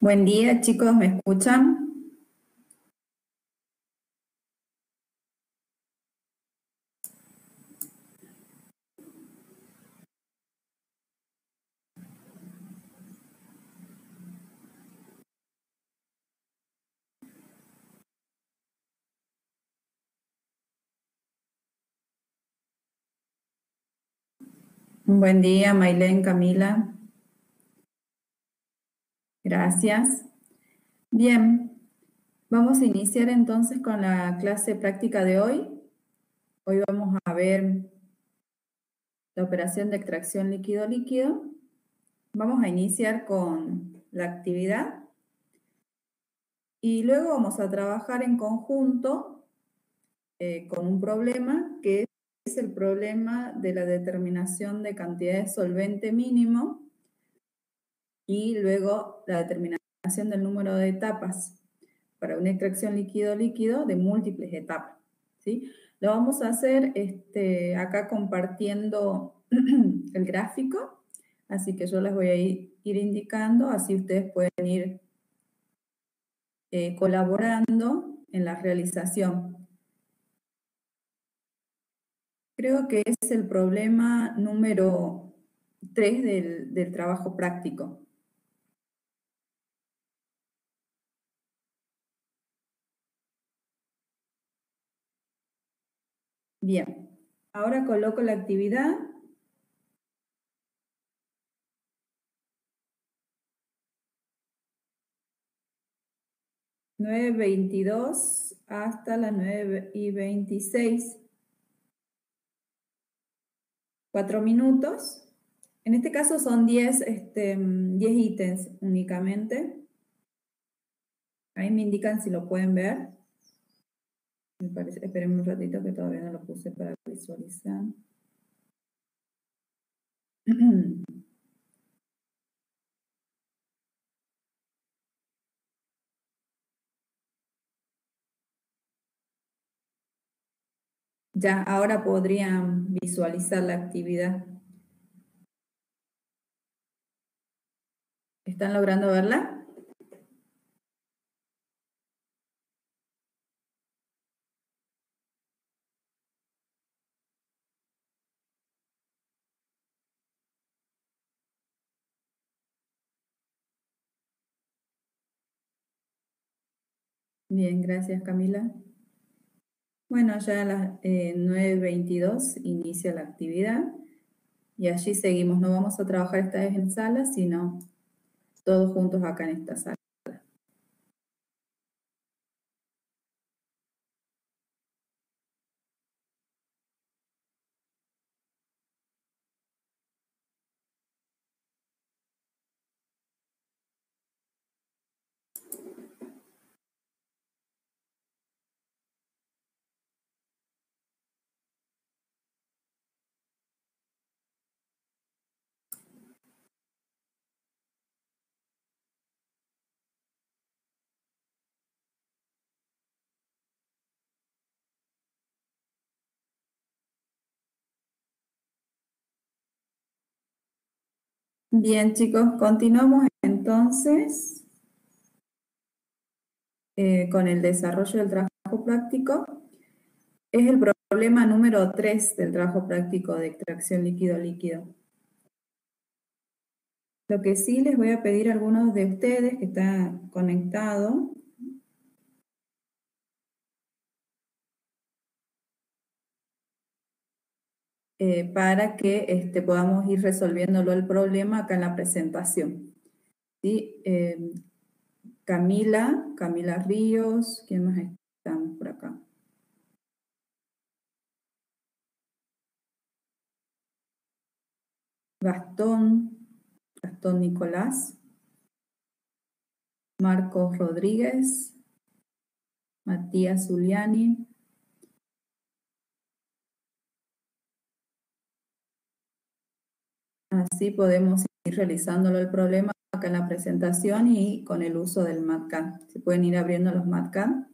Buen día, chicos, ¿me escuchan? Un buen día, Mailén, Camila. Gracias. Bien, vamos a iniciar entonces con la clase práctica de hoy. Hoy vamos a ver la operación de extracción líquido-líquido. Vamos a iniciar con la actividad y luego vamos a trabajar en conjunto con un problema que es el problema de la determinación de cantidad de solvente mínimo y luego la determinación del número de etapas para una extracción líquido-líquido de múltiples etapas, ¿sí? Lo vamos a hacer acá compartiendo el gráfico, así que yo les voy a ir indicando, así ustedes pueden ir colaborando en la realización. Creo que es el problema número 3 del trabajo práctico. Bien, ahora coloco la actividad. (9:22) hasta las 9:26. 4 minutos. En este caso son 10 ítems únicamente. Ahí me indican si lo pueden ver. Me parece, esperen un ratito que todavía no lo puse para visualizar. Ya, ahora podrían visualizar la actividad. ¿Están logrando verla? Bien, gracias, Camila. Bueno, ya a las 9:22 inicia la actividad y allí seguimos. No vamos a trabajar esta vez en sala, sino todos juntos acá en esta sala. Bien, chicos, continuamos entonces con el desarrollo del trabajo práctico. Es el problema número 3 del trabajo práctico de extracción líquido-líquido. Lo que sí les voy a pedir a algunos de ustedes que están conectados para que podamos ir resolviéndolo el problema acá en la presentación. ¿Sí? Camila Ríos, ¿quién más estamos por acá? Gastón Nicolás, Marcos Rodríguez, Matías Zuliani, así podemos ir realizándolo el problema acá en la presentación y con el uso del MATCAM. Se pueden ir abriendo los MATCAM.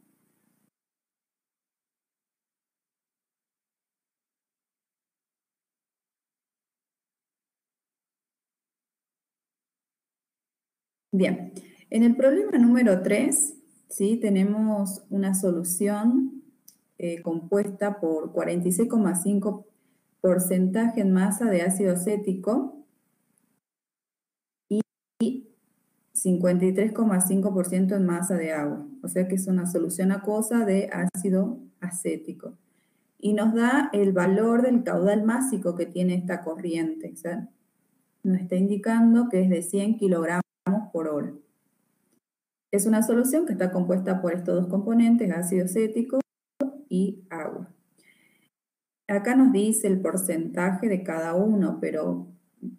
Bien, En el problema número 3, ¿sí? Tenemos una solución compuesta por 46,5% en masa de ácido acético y 53,5% en masa de agua. O sea que es una solución acuosa de ácido acético. Y nos da el valor del caudal másico que tiene esta corriente. O sea, nos está indicando que es de 100 kilogramos por hora. Es una solución que está compuesta por estos dos componentes, ácido acético y agua. Acá nos dice el porcentaje de cada uno, pero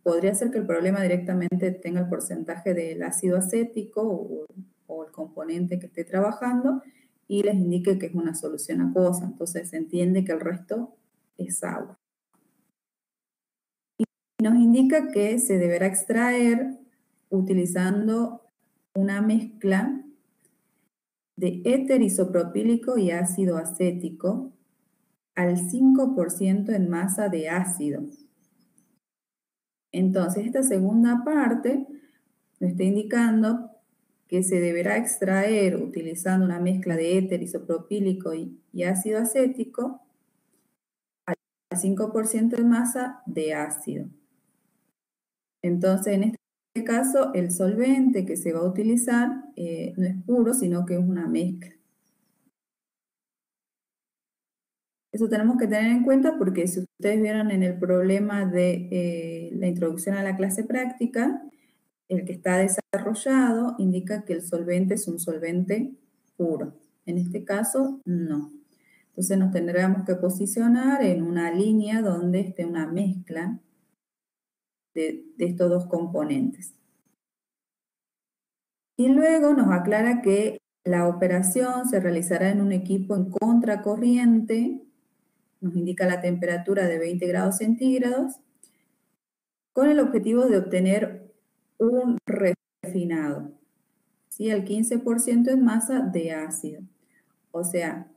podría ser que el problema directamente tenga el porcentaje del ácido acético o el componente que esté trabajando y les indique que es una solución acuosa. Entonces se entiende que el resto es agua. Y nos indica que se deberá extraer utilizando una mezcla de éter isopropílico y ácido acético al 5% en masa de ácido. Entonces, esta segunda parte nos está indicando que se deberá extraer utilizando una mezcla de éter isopropílico y ácido acético al 5% en masa de ácido. Entonces, en este caso, el solvente que se va a utilizar no es puro, sino que es una mezcla. Eso tenemos que tener en cuenta porque si ustedes vieron en el problema de la introducción a la clase práctica, el que está desarrollado indica que el solvente es un solvente puro. En este caso, no. Entonces nos tendríamos que posicionar en una línea donde esté una mezcla de estos dos componentes. Y luego nos aclara que la operación se realizará en un equipo en contracorriente. Nos indica la temperatura de 20 grados centígrados, con el objetivo de obtener un refinado, ¿sí? Al 15% en masa de ácido. O sea,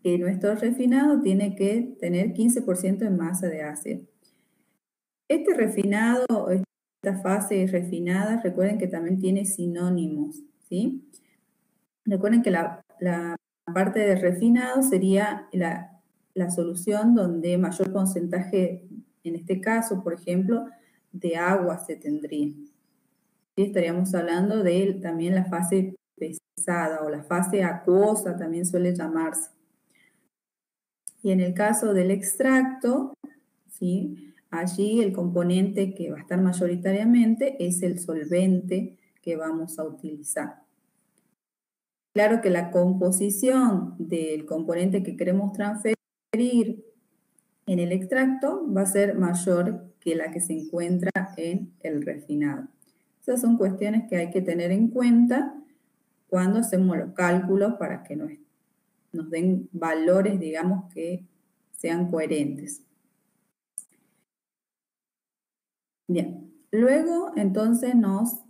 que nuestro refinado tiene que tener 15% en masa de ácido. Este refinado, esta fase refinada, recuerden que también tiene sinónimos, ¿sí? Recuerden que la parte de refinado sería la solución donde mayor porcentaje, en este caso, por ejemplo, de agua se tendría. ¿Sí? Estaríamos hablando de también la fase pesada o la fase acuosa, también suele llamarse. Y en el caso del extracto, ¿sí? Allí el componente que va a estar mayoritariamente es el solvente que vamos a utilizar. Claro que la composición del componente que queremos transferir en el extracto va a ser mayor que la que se encuentra en el refinado. Esas son cuestiones que hay que tener en cuenta cuando hacemos los cálculos para que nos den valores, digamos, que sean coherentes. Bien, luego entonces nos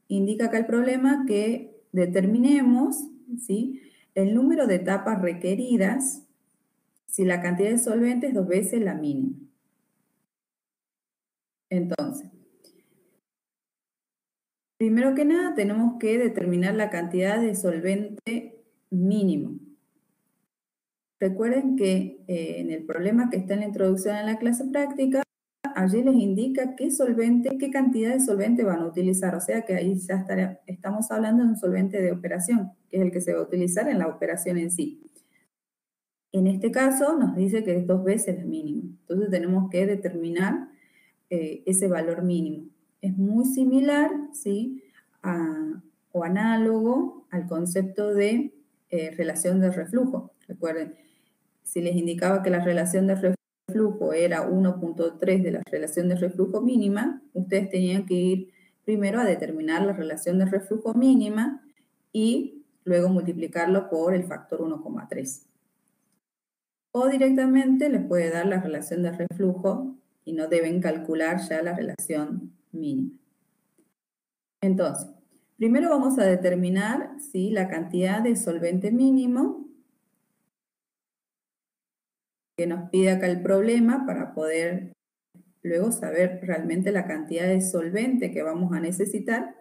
indica acá el problema que determinemos, ¿sí?, el número de etapas requeridas si la cantidad de solvente es 2 veces la mínima. Entonces, primero que nada tenemos que determinar la cantidad de solvente mínimo. Recuerden que en el problema que está en la introducción a la clase práctica, allí les indica qué cantidad de solvente van a utilizar. O sea que ahí ya estamos hablando de un solvente de operación, que es el que se va a utilizar en la operación en sí. En este caso nos dice que es 2 veces el mínimo. Entonces tenemos que determinar ese valor mínimo. Es muy similar, ¿sí?, o análogo al concepto de relación de reflujo. Recuerden, si les indicaba que la relación de reflujo era 1.3 de la relación de reflujo mínima, ustedes tenían que ir primero a determinar la relación de reflujo mínima y luego multiplicarlo por el factor 1,3. O directamente les puede dar la relación de reflujo y no deben calcular ya la relación mínima. Entonces, primero vamos a determinar, ¿sí?, la cantidad de solvente mínimo que nos pide acá el problema para poder luego saber realmente la cantidad de solvente que vamos a necesitar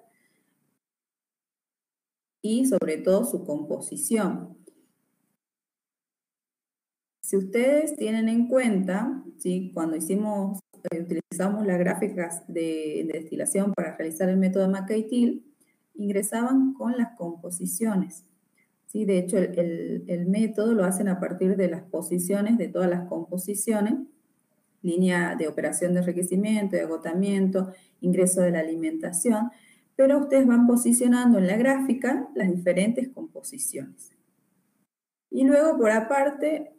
y sobre todo su composición. Si ustedes tienen en cuenta, ¿sí? Cuando utilizamos las gráficas de destilación para realizar el método McKay-Thiele, ingresaban con las composiciones. ¿Sí? De hecho, el método lo hacen a partir de las posiciones de todas las composiciones, línea de operación de enriquecimiento, de agotamiento, ingreso de la alimentación, pero ustedes van posicionando en la gráfica las diferentes composiciones. Y luego, por aparte,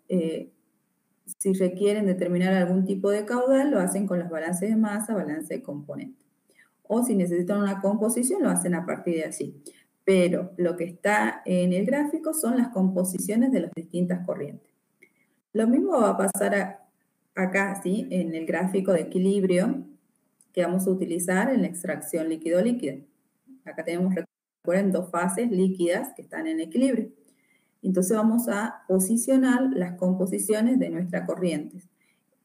si requieren determinar algún tipo de caudal, lo hacen con los balances de masa, balance de componentes. O si necesitan una composición, lo hacen a partir de allí. Pero lo que está en el gráfico son las composiciones de las distintas corrientes. Lo mismo va a pasar acá, ¿sí? En el gráfico de equilibrio que vamos a utilizar en la extracción líquido-líquido. Acá tenemos, recuerden, dos fases líquidas que están en equilibrio. Entonces vamos a posicionar las composiciones de nuestras corrientes.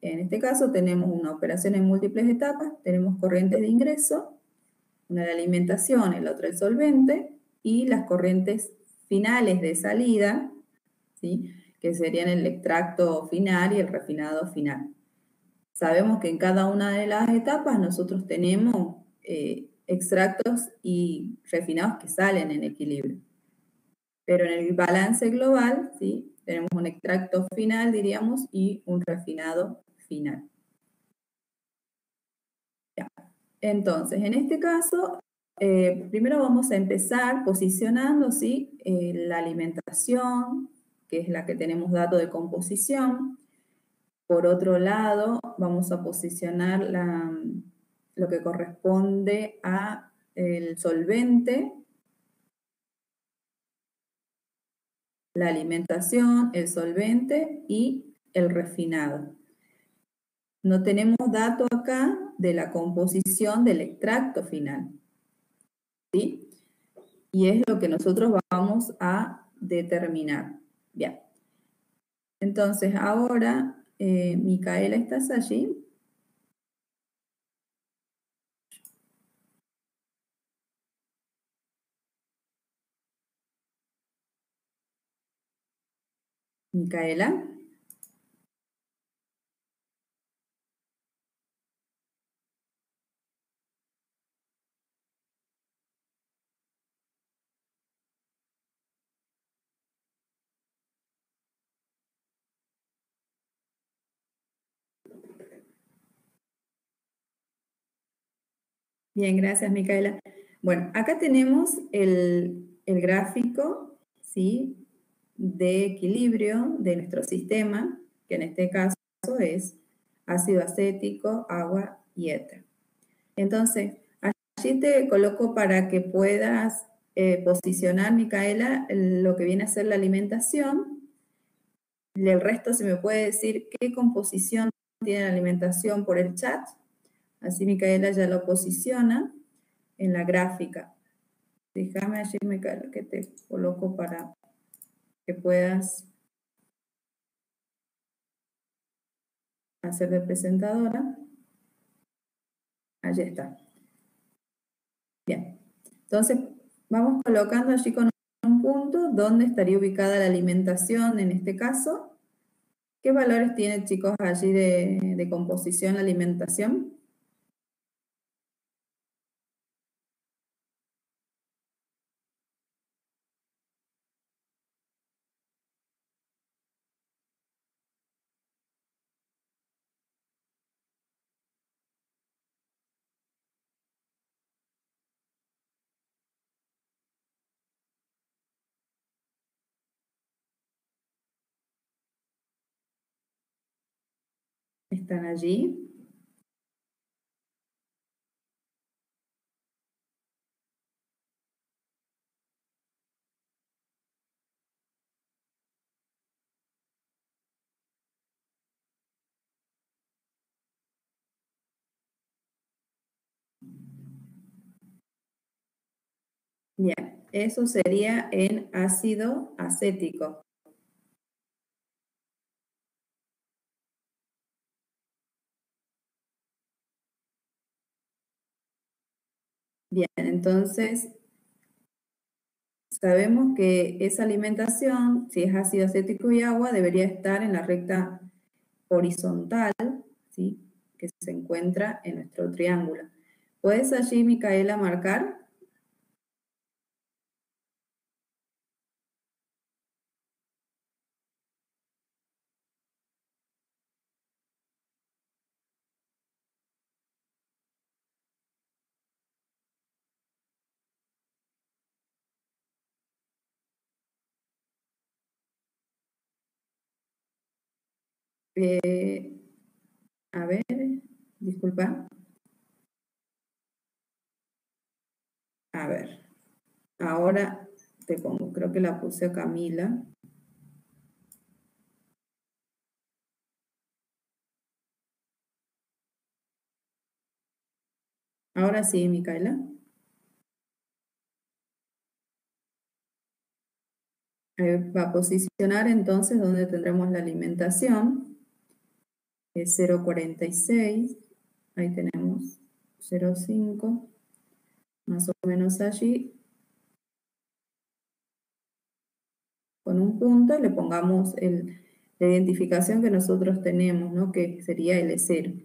En este caso tenemos una operación en múltiples etapas, tenemos corrientes de ingreso, una de alimentación, el otro el solvente, y las corrientes finales de salida, ¿sí? Que serían el extracto final y el refinado final. Sabemos que en cada una de las etapas nosotros tenemos extractos y refinados que salen en equilibrio. Pero en el balance global, ¿sí? Tenemos un extracto final, diríamos, y un refinado final. Ya. Entonces, en este caso, primero vamos a empezar posicionando, ¿sí? La alimentación, que es la que tenemos dato de composición. Por otro lado, vamos a posicionar lo que corresponde a el solvente, la alimentación, el solvente y el refinado. No tenemos dato acá de la composición del extracto final, ¿sí? Y es lo que nosotros vamos a determinar. Bien. Entonces, ahora, Micaela, ¿estás allí? Micaela. Bien, gracias, Micaela. Bueno, acá tenemos el gráfico, ¿sí? De equilibrio de nuestro sistema, que en este caso es ácido acético, agua y éter. Entonces, allí te coloco para que puedas posicionar, Micaela, lo que viene a ser la alimentación. Y el resto, se me puede decir qué composición tiene la alimentación por el chat. Así Micaela ya lo posiciona en la gráfica. Déjame allí, Micaela, que te coloco para que puedas hacer de presentadora. Allí está. Bien. Entonces, vamos colocando allí con un punto donde estaría ubicada la alimentación en este caso. ¿Qué valores tiene, chicos, allí de composición la alimentación? ¿Están allí? Bien, eso sería en ácido acético. Bien, entonces sabemos que esa alimentación, si es ácido acético y agua, debería estar en la recta horizontal, ¿sí?, que se encuentra en nuestro triángulo. ¿Puedes allí, Micaela, marcar? A ver, disculpa. A ver, ahora te pongo, creo que la puse a Camila. Ahora sí, Micaela. Va a posicionar entonces donde tendremos la alimentación, es 0,46, ahí tenemos 0,5, más o menos allí, con un punto, y le pongamos la identificación que nosotros tenemos, ¿no?, que sería L0.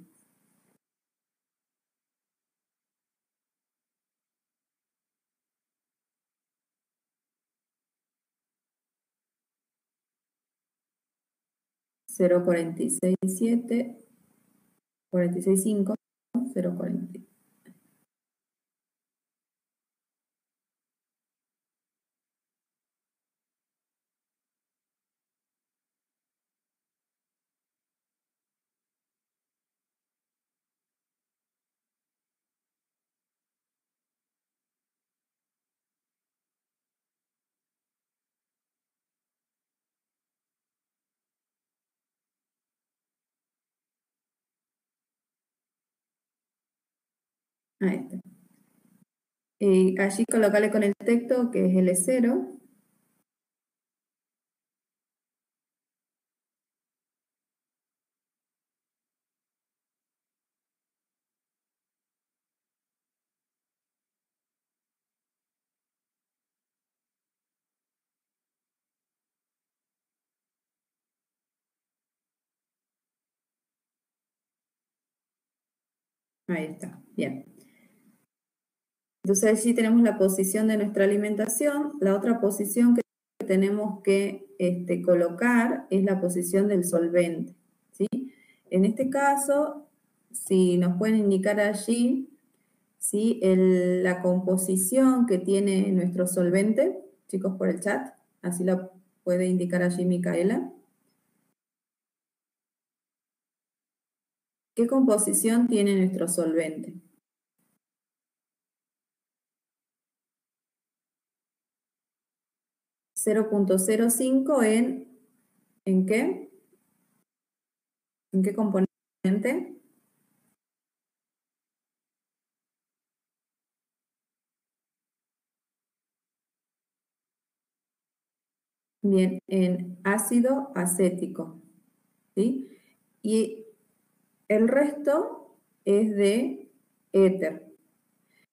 Cero cuarenta y seis siete, 46,5, 0,40. Ahí está. Allí colocarle con el texto que es L0. Ahí está, bien. Entonces allí tenemos la posición de nuestra alimentación. La otra posición que tenemos que colocar es la posición del solvente, ¿sí? En este caso, si nos pueden indicar allí, ¿sí?, la composición que tiene nuestro solvente, chicos, por el chat, así la puede indicar allí Micaela. ¿Qué composición tiene nuestro solvente? 0,05 ¿en qué? ¿En qué componente? Bien, en ácido acético, ¿sí? Y el resto es de éter.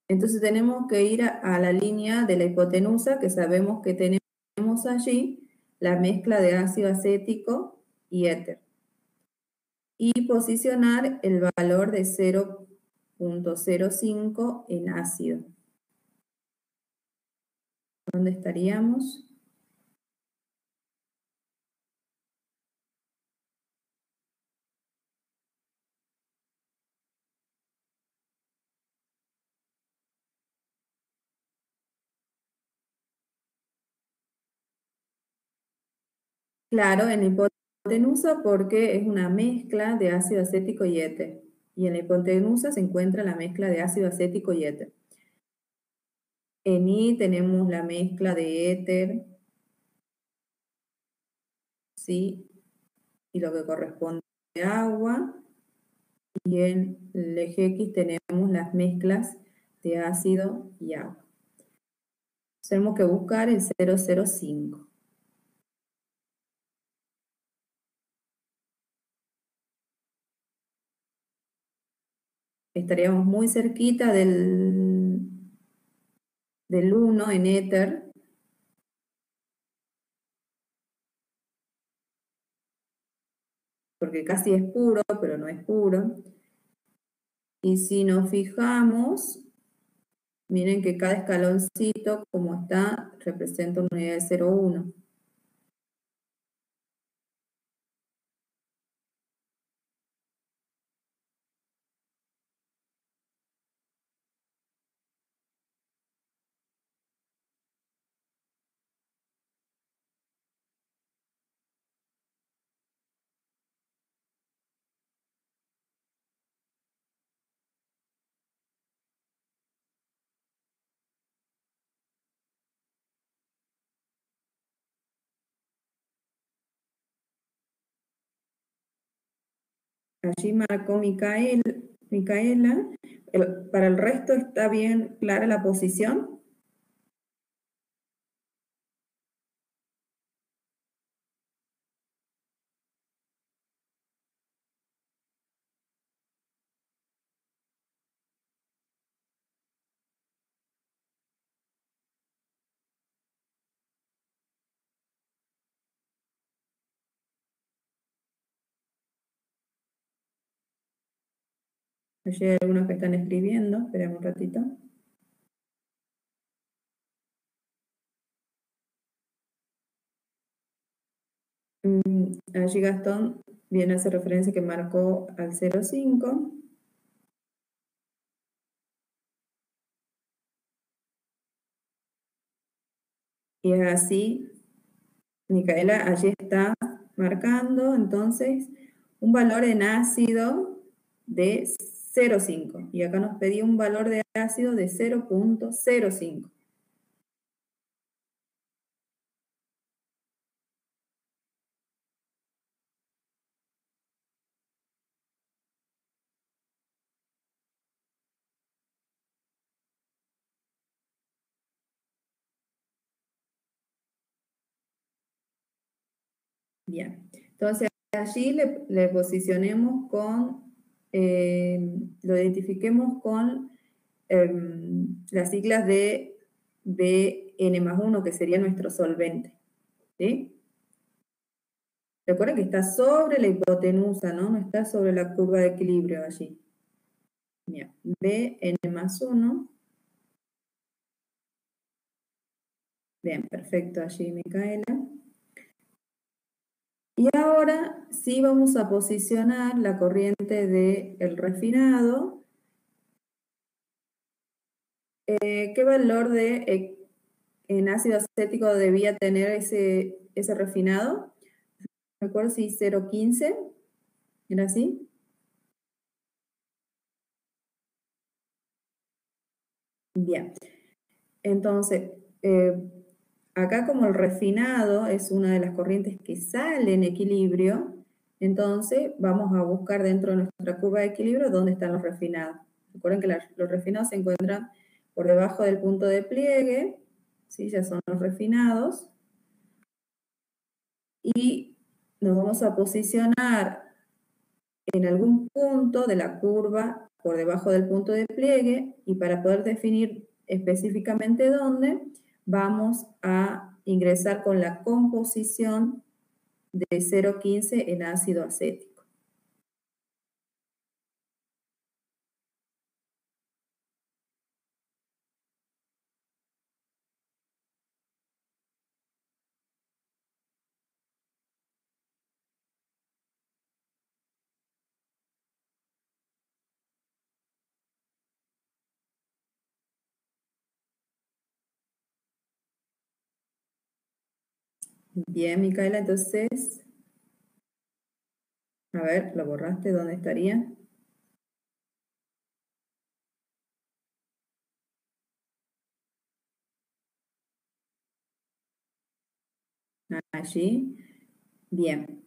Entonces tenemos que ir a la línea de la hipotenusa, que sabemos que tenemos allí la mezcla de ácido acético y éter. Y posicionar el valor de 0,05 en ácido. ¿Dónde estaríamos? Claro, en la hipotenusa porque es una mezcla de ácido acético y éter. Y en la hipotenusa se encuentra la mezcla de ácido acético y éter. En I tenemos la mezcla de éter, ¿sí?, y lo que corresponde a agua. Y en el eje X tenemos las mezclas de ácido y agua. Tenemos que buscar el 0,05. Estaríamos muy cerquita del 1 en éter, porque casi es puro, pero no es puro. Y si nos fijamos, miren que cada escaloncito, como está, representa una unidad de 0,1. Allí marcó Micaela. Para el resto está bien clara la posición. Allí hay algunos que están escribiendo. Esperemos un ratito. Allí Gastón viene a hacer referencia que marcó al 0,5. Y es así, Micaela allí está marcando entonces un valor en ácido de 0,5. Y acá nos pedía un valor de ácido de 0,05. Bien, entonces allí le posicionemos con, lo identifiquemos con las siglas de Bn+1, que sería nuestro solvente. ¿Sí? Recuerden que está sobre la hipotenusa, ¿no? No está sobre la curva de equilibrio allí. Bien, Bn+1. Bien, perfecto allí, Micaela. Y ahora sí vamos a posicionar la corriente del refinado. ¿Qué valor en ácido acético debía tener ese refinado? Recuerdo si 0,15, ¿era así? Bien, entonces, acá como el refinado es una de las corrientes que sale en equilibrio, entonces vamos a buscar dentro de nuestra curva de equilibrio dónde están los refinados. Recuerden que los refinados se encuentran por debajo del punto de pliegue, ¿sí? Ya son los refinados. Y nos vamos a posicionar en algún punto de la curva por debajo del punto de pliegue, y para poder definir específicamente dónde, vamos a ingresar con la composición de 0,15 en ácido acético. Bien, Micaela, entonces, a ver, ¿lo borraste? ¿Dónde estaría? Allí. Bien.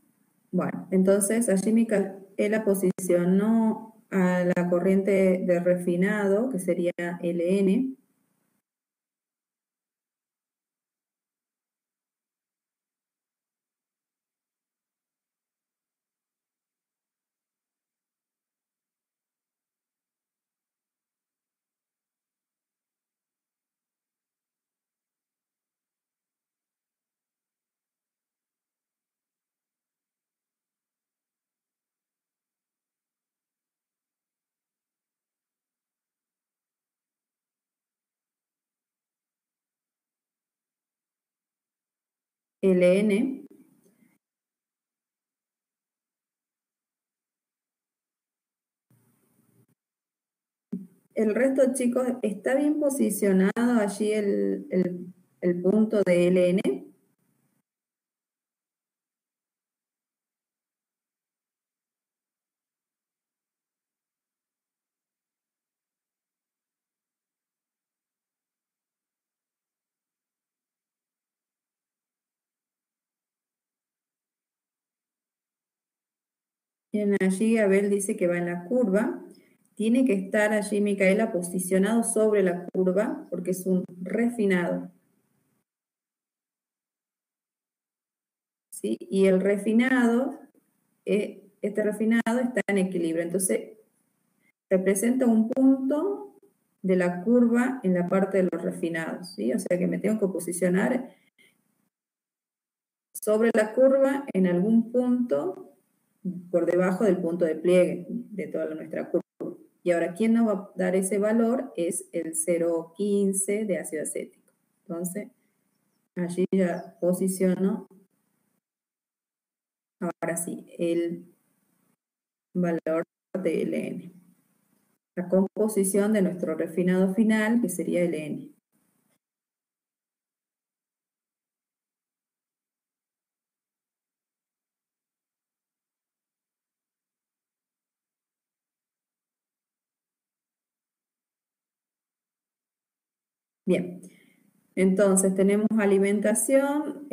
Bueno, entonces allí Micaela posicionó a la corriente de refinado, que sería Ln. Ln. El resto, chicos, ¿está bien posicionado allí el punto de Ln? Bien, allí Abel dice que va en la curva. Tiene que estar allí, Micaela, posicionado sobre la curva porque es un refinado. ¿Sí? Y el refinado, este refinado está en equilibrio. Entonces, representa un punto de la curva en la parte de los refinados. ¿Sí? O sea que me tengo que posicionar sobre la curva en algún punto por debajo del punto de pliegue de toda nuestra curva. Y ahora, ¿quién nos va a dar ese valor? Es el 0,15 de ácido acético. Entonces, allí ya posiciono, ahora sí, el valor de Ln. La composición de nuestro refinado final, que sería Ln. Bien, entonces tenemos alimentación,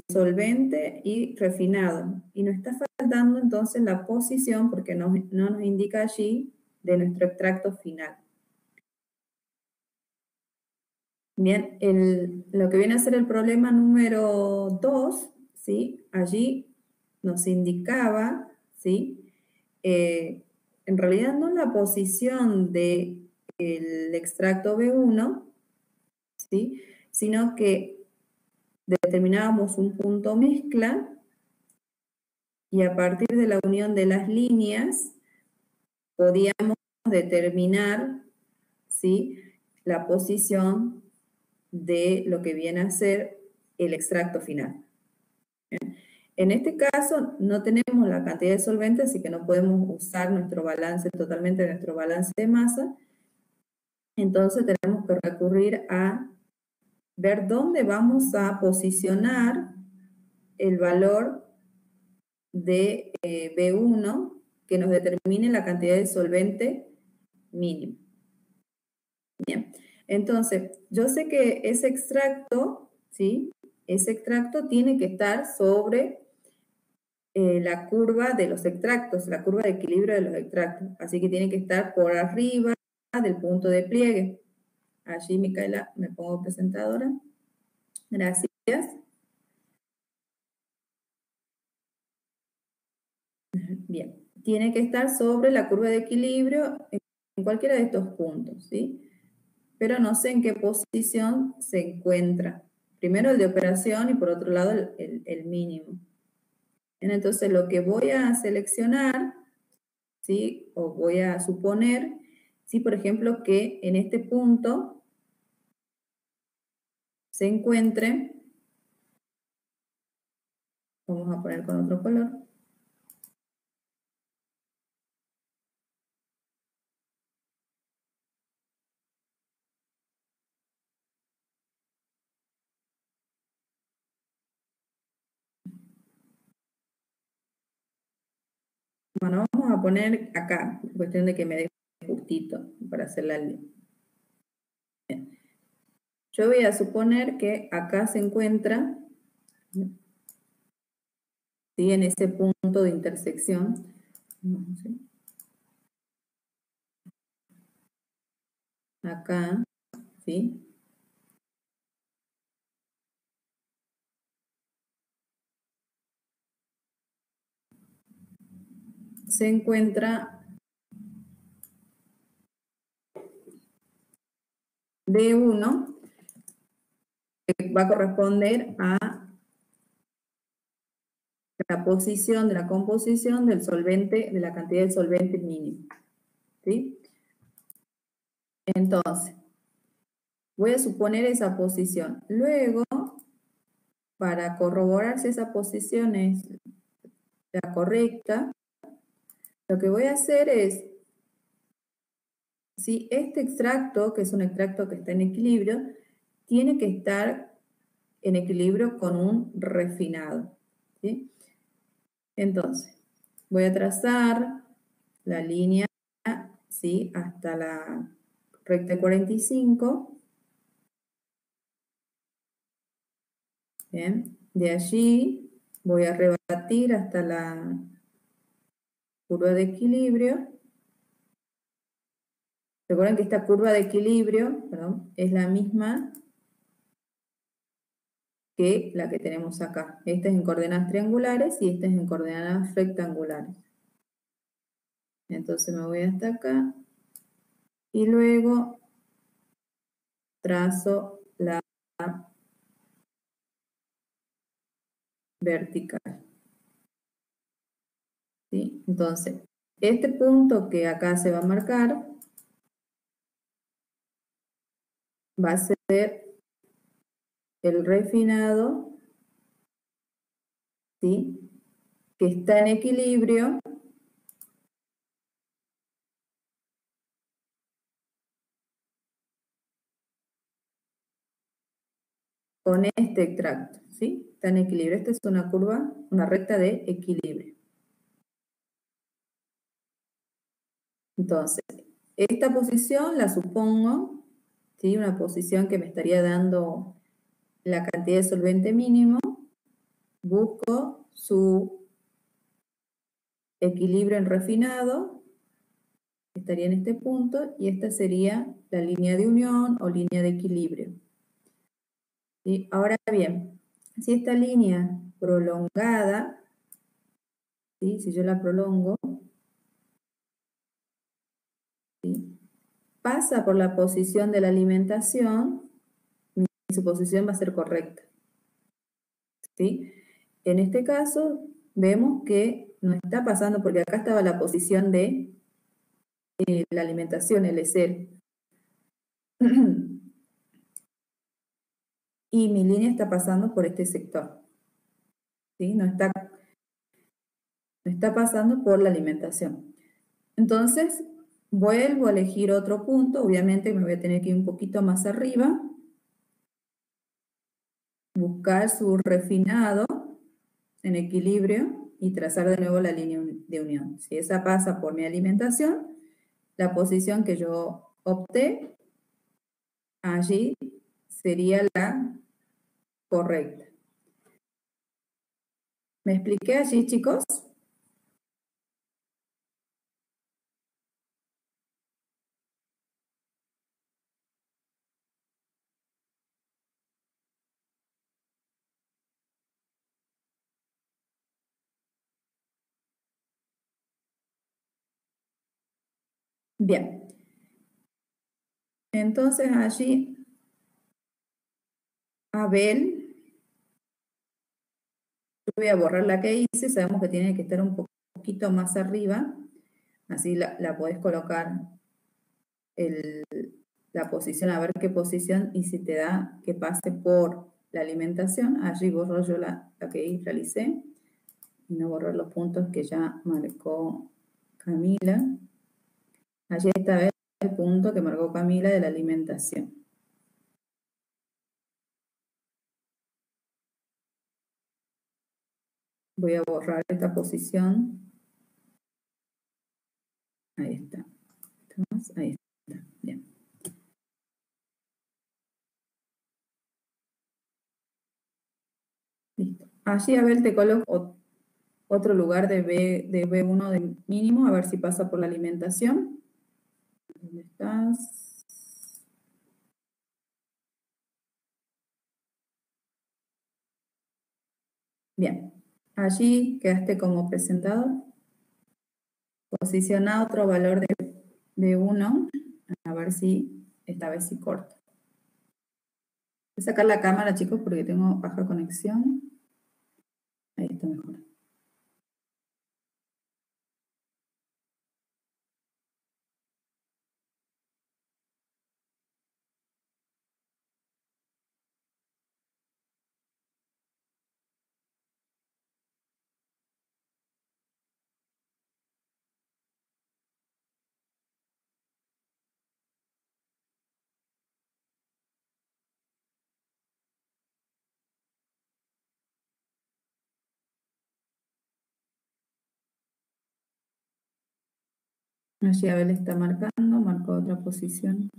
solvente y refinado. Y nos está faltando entonces la posición, porque no nos indica allí, de nuestro extracto final. Bien, lo que viene a ser el problema número 2, ¿sí? Allí nos indicaba, ¿sí? En realidad no la posición del extracto B1, ¿sí? Sino que determinábamos un punto mezcla y a partir de la unión de las líneas podíamos determinar, ¿sí? La posición de lo que viene a ser el extracto final. En este caso no tenemos la cantidad de solvente, así que no podemos usar nuestro balance, totalmente nuestro balance de masa. Entonces tenemos que recurrir a ver dónde vamos a posicionar el valor de B1 que nos determine la cantidad de solvente mínimo. Bien, entonces yo sé que ese extracto, ¿sí? Ese extracto tiene que estar sobre la curva de los extractos, la curva de equilibrio de los extractos. Así que tiene que estar por arriba del punto de pliegue. Allí, Micaela, me pongo presentadora. Gracias. Bien, tiene que estar sobre la curva de equilibrio en cualquiera de estos puntos, ¿sí? Pero no sé en qué posición se encuentra. Primero el de operación y por otro lado el mínimo. Entonces lo que voy a seleccionar, ¿sí? O voy a suponer, ¿sí? Por ejemplo, que en este punto se encuentre, vamos a poner con otro color, bueno, vamos a poner acá, cuestión de que me dé justito para hacer la línea. Yo voy a suponer que acá se encuentra, ¿sí? En ese punto de intersección, ¿sí? Acá, ¿sí? Se encuentra B1, que va a corresponder a la posición de la composición del solvente, de la cantidad de solvente mínimo, ¿sí? Entonces, voy a suponer esa posición. Luego, para corroborar si esa posición es la correcta, lo que voy a hacer es, si este extracto, que es un extracto que está en equilibrio, tiene que estar en equilibrio con un refinado, ¿sí? Entonces, voy a trazar la línea, ¿sí?, hasta la recta 45. Bien, de allí voy a rebatir hasta la curva de equilibrio. Recuerden que esta curva de equilibrio, perdón, es la misma que la que tenemos acá. Esta es en coordenadas triangulares y esta es en coordenadas rectangulares. Entonces me voy hasta acá y luego trazo la vertical, ¿sí? Entonces, este punto que acá se va a marcar va a ser el refinado, ¿sí?, que está en equilibrio con este extracto, ¿sí? Está en equilibrio. Esta es una curva, una recta de equilibrio. Entonces, esta posición la supongo, ¿sí?, una posición que me estaría dando la cantidad de solvente mínimo. Busco su equilibrio en refinado, estaría en este punto, y esta sería la línea de unión o línea de equilibrio, ¿sí? Ahora bien, si esta línea prolongada, ¿sí?, si yo la prolongo, ¿sí?, pasa por la posición de la alimentación, su posición va a ser correcta, ¿sí? En este caso, vemos que no está pasando, porque acá estaba la posición de la alimentación, L0. Y mi línea está pasando por este sector, ¿sí? No está pasando por la alimentación. Entonces, vuelvo a elegir otro punto. Obviamente me voy a tener que ir un poquito más arriba, buscar su refinado en equilibrio y trazar de nuevo la línea de unión. Si esa pasa por mi alimentación, la posición que yo opté allí sería la correcta. ¿Me expliqué allí, chicos? Bien. Entonces allí, Abel, yo voy a borrar la que hice, sabemos que tiene que estar un poquito más arriba, así la podés colocar la posición, a ver qué posición, y si te da que pase por la alimentación, allí borro yo la que realicé, y no borrar los puntos que ya marcó Camila. Allí está el punto que marcó Camila de la alimentación. Voy a borrar esta posición. Ahí está. Ahí está. Bien. Listo. Allí, a ver, te coloco otro lugar de B1 de mínimo, a ver si pasa por la alimentación. ¿Dónde estás? Bien. Allí quedaste como presentador. Posiciona otro valor de B1, a ver si esta vez sí corta. Voy a sacar la cámara, chicos, porque tengo baja conexión. Ahí está mejor. Allí Abel está marcando, marcó otra posición.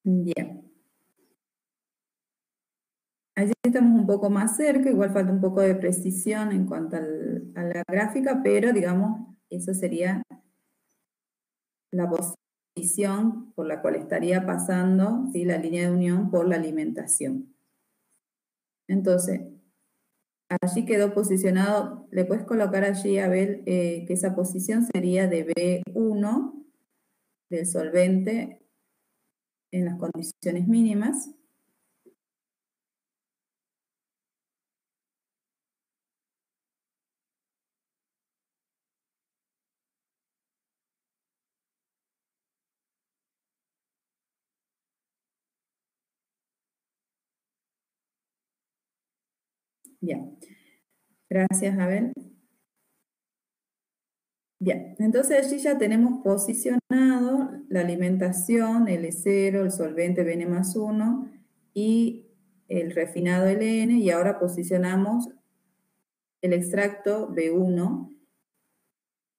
Bien. Allí estamos un poco más cerca, igual falta un poco de precisión en cuanto a la gráfica, pero digamos, eso sería la posición por la cual estaría pasando, ¿sí?, la línea de unión por la alimentación. Entonces, allí quedó posicionado, le puedes colocar allí, a ver, que esa posición sería de B1 del solvente en las condiciones mínimas. Bien, gracias, Abel. Bien, entonces allí ya tenemos posicionado la alimentación, L0, el solvente Bn+1 y el refinado Ln, y ahora posicionamos el extracto B1,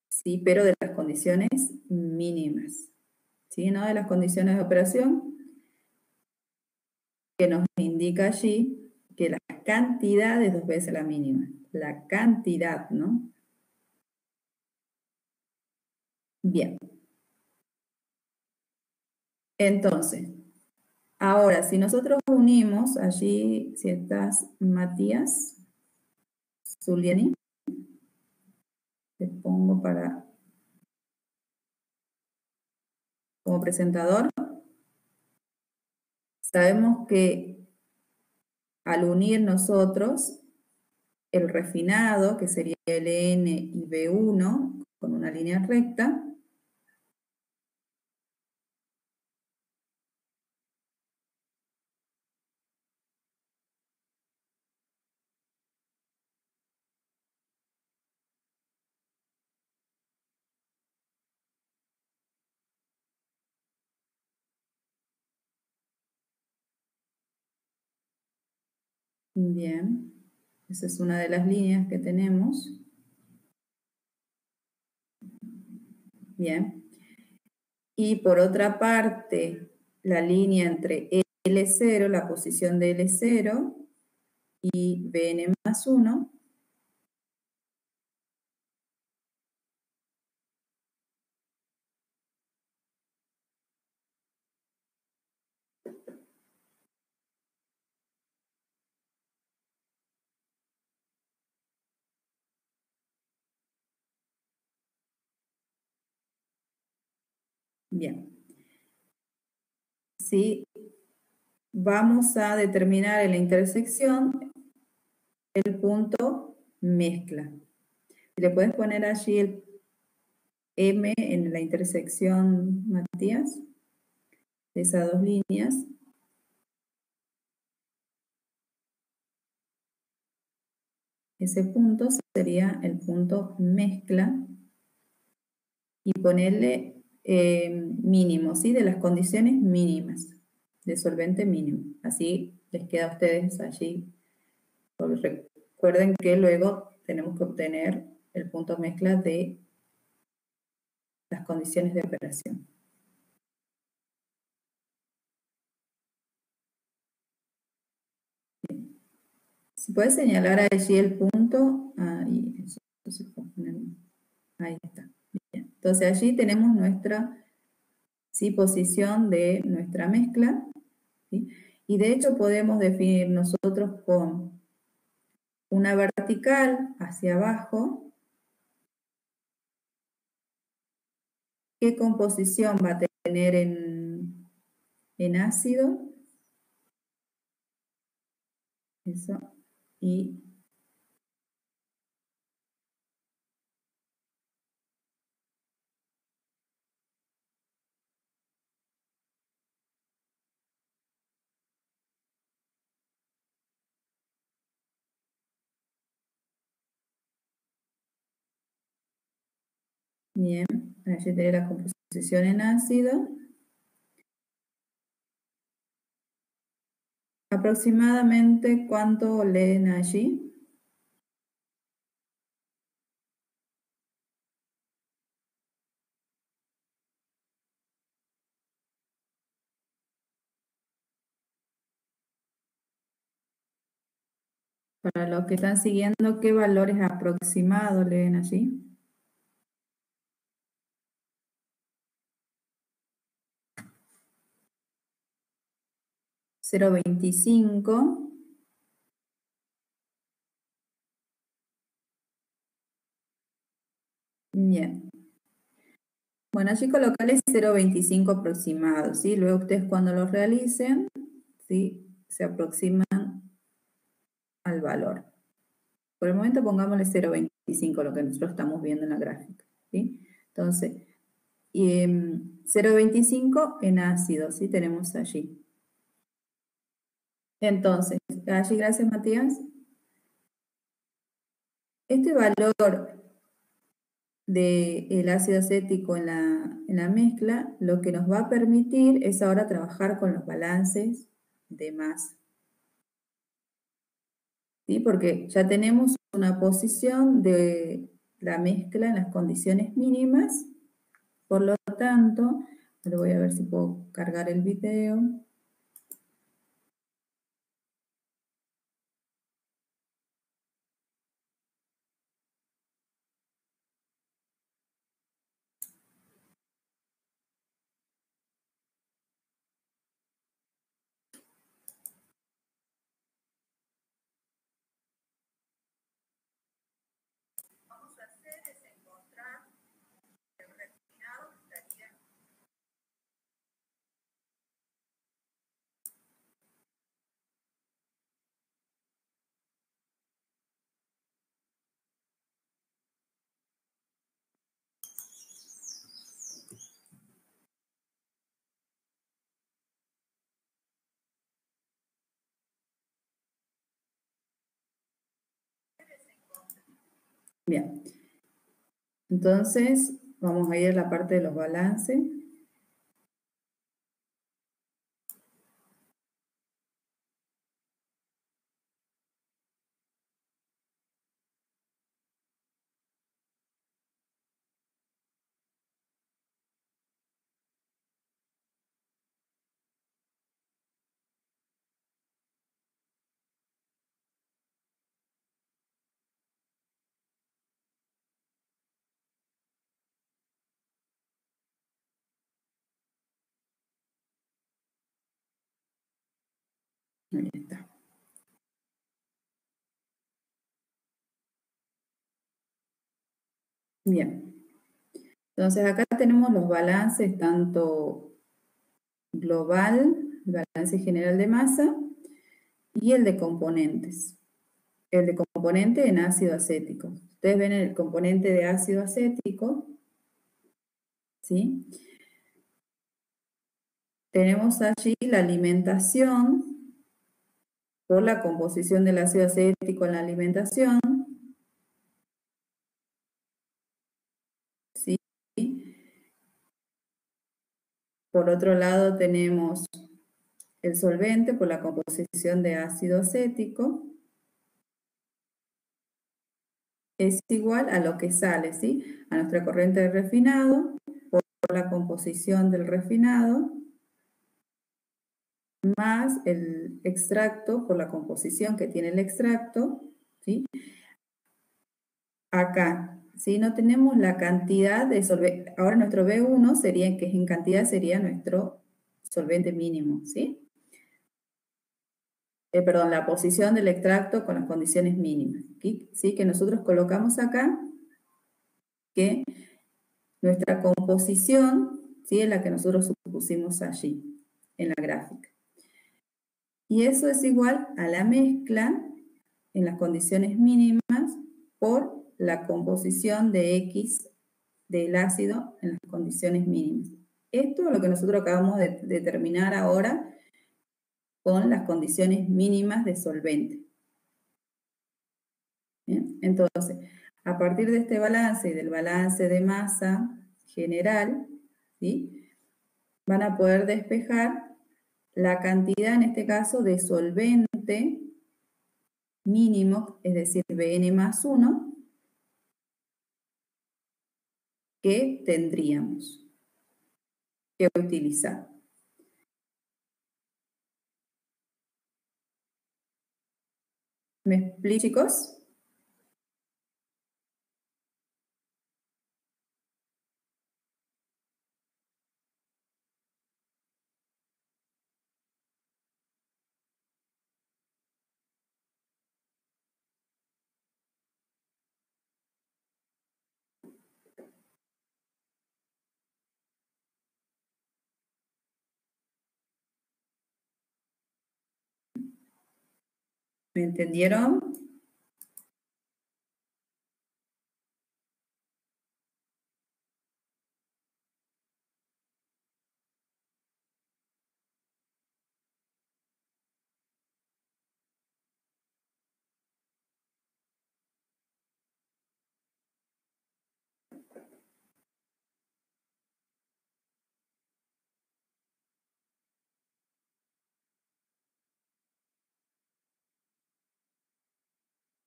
¿sí?, pero de las condiciones mínimas, ¿sí?, no de las condiciones de operación, que nos indica allí que la cantidad es 2 veces la mínima. La cantidad, ¿no? Bien. Entonces, ahora, si nosotros unimos allí, si estás, Matías Zuliani, te pongo como presentador. Sabemos que al unir nosotros el refinado, que sería Ln y B1, con una línea recta, bien, esa es una de las líneas que tenemos. Bien. Y por otra parte, la línea entre L0, la posición de L0, y Bn+1, bien, ¿sí?, vamos a determinar en la intersección el punto mezcla. Le puedes poner allí el M en la intersección, Matías, de esas dos líneas. Ese punto sería el punto mezcla y ponerle mínimo, ¿sí?, de las condiciones mínimas, de solvente mínimo. Así les queda a ustedes allí. Recuerden que luego tenemos que obtener el punto mezcla de las condiciones de operación. Bien. Si puedes señalar allí el punto, ahí está. Bien. Entonces allí tenemos nuestra, ¿sí?, posición de nuestra mezcla, ¿sí? Y de hecho podemos definir nosotros con una vertical hacia abajo. ¿Qué composición va a tener en ácido? Eso. Y bien, allí tenés la composición en ácido. ¿Aproximadamente cuánto leen allí? Para los que están siguiendo, ¿qué valores aproximados leen allí? ¿0,25? Bien. Bueno, allí colocarles 0,25 aproximado, ¿sí? Luego ustedes cuando lo realicen, ¿sí? Se aproximan al valor. Por el momento pongámosle 0,25, lo que nosotros estamos viendo en la gráfica, ¿sí? Entonces, 0,25 en ácido, ¿sí? Tenemos allí. Entonces, allí, gracias Matías. Este valor del ácido acético en la mezcla, lo que nos va a permitir es ahora trabajar con los balances de masa. ¿Sí? Porque ya tenemos una posición de la mezcla en las condiciones mínimas, por lo tanto, ahora voy a ver si puedo cargar el video. Bien, entonces vamos a ir a la parte de los balances. Ahí está. Bien, entonces acá tenemos los balances tanto global, el balance general de masa, y el de componentes. El de componente en ácido acético. Ustedes ven el componente de ácido acético, ¿sí? Tenemos allí la alimentación por la composición del ácido acético en la alimentación, ¿sí? Por otro lado tenemos el solvente por la composición de ácido acético, es igual a lo que sale, ¿sí? A nuestra corriente de refinado por la composición del refinado más el extracto por la composición que tiene el extracto, ¿sí? Acá, ¿sí? No tenemos la cantidad de solvente. Ahora nuestro B1 sería, que en cantidad sería nuestro solvente mínimo, ¿sí? la posición del extracto con las condiciones mínimas. ¿Sí? Que nosotros colocamos acá que nuestra composición, ¿sí?, es la que nosotros pusimos allí, en la gráfica. Y eso es igual a la mezcla en las condiciones mínimas por la composición de X del ácido en las condiciones mínimas. Esto es lo que nosotros acabamos de determinar ahora con las condiciones mínimas de solvente. ¿Bien? Entonces, a partir de este balance y del balance de masa general, ¿sí?, van a poder despejar la cantidad, en este caso, de solvente mínimo, es decir, Bn+1, que tendríamos que utilizar. ¿Me explico, chicos? ¿Me entendieron?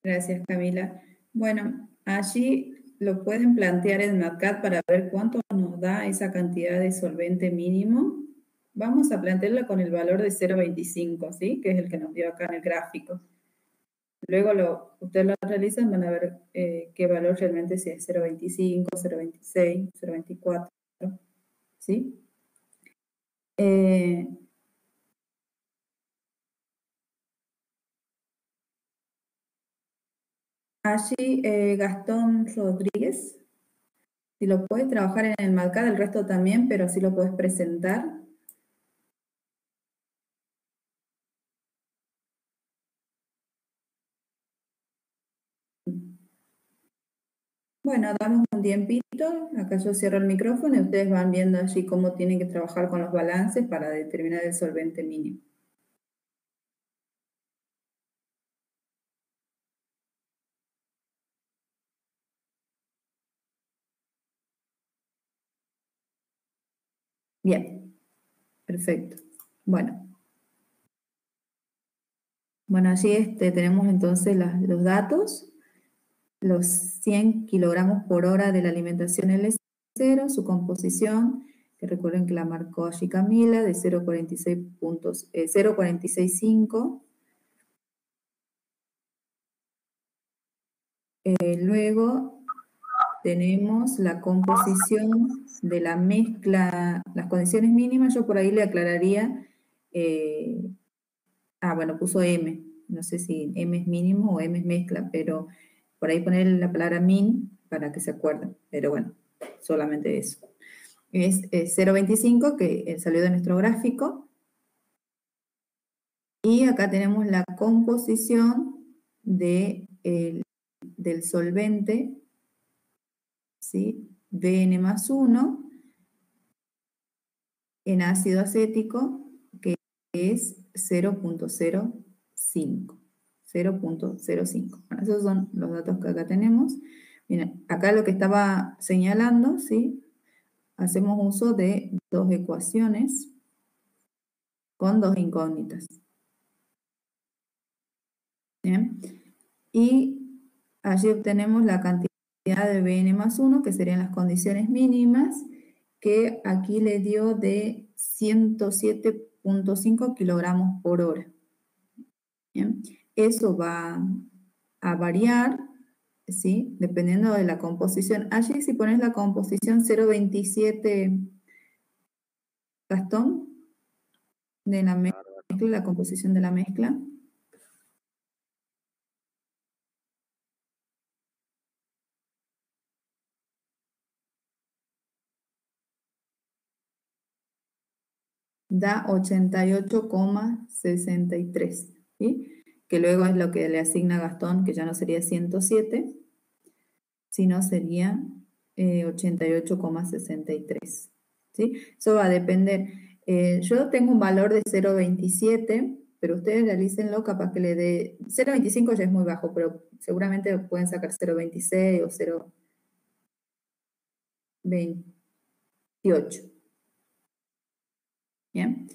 Gracias, Camila. Bueno, allí lo pueden plantear en MATCAD para ver cuánto nos da esa cantidad de solvente mínimo. Vamos a plantearla con el valor de 0,25, ¿sí?, que es el que nos dio acá en el gráfico. Luego ustedes lo realizan, van a ver qué valor realmente, si es 0,25, 0,26, 0,24, ¿sí? Allí, Gastón Rodríguez, si lo puedes trabajar en el MATCAD, el resto también, pero así lo puedes presentar. Bueno, damos un tiempito, acá yo cierro el micrófono y ustedes van viendo allí cómo tienen que trabajar con los balances para determinar el solvente mínimo. Bien, perfecto. Bueno, allí tenemos entonces los datos, los 100 kilogramos por hora de la alimentación L0, su composición, que recuerden que la marcó allí Camila, de 0,465. Luego tenemos la composición de la mezcla, las condiciones mínimas. Yo por ahí le aclararía, bueno, puso M, no sé si M es mínimo o M es mezcla, pero por ahí poner la palabra min para que se acuerden, pero bueno, solamente eso. Es 0,25, que salió de nuestro gráfico, y acá tenemos la composición del solvente, ¿sí?, Bn+1 en ácido acético, que es 0,05. 0,05. Bueno, esos son los datos que acá tenemos. Miren, acá lo que estaba señalando, ¿sí?, hacemos uso de dos ecuaciones con dos incógnitas. ¿Bien? Y allí obtenemos la cantidad de Bn+1, que serían las condiciones mínimas, que aquí le dio de 107,5 kilogramos por hora. ¿Bien? Eso va a variar, ¿sí?, dependiendo de la composición. Allí, si pones la composición 0,27, Gastón, de la mezcla, la composición de la mezcla. da 88,63, ¿sí? Que luego es lo que le asigna Gastón, que ya no sería 107, sino sería 88,63, ¿sí? Eso va a depender. Yo tengo un valor de 0,27, pero ustedes realícenlo, capaz que le dé... 0,25 ya es muy bajo, pero seguramente pueden sacar 0,26 o 0,28. ¿Bien?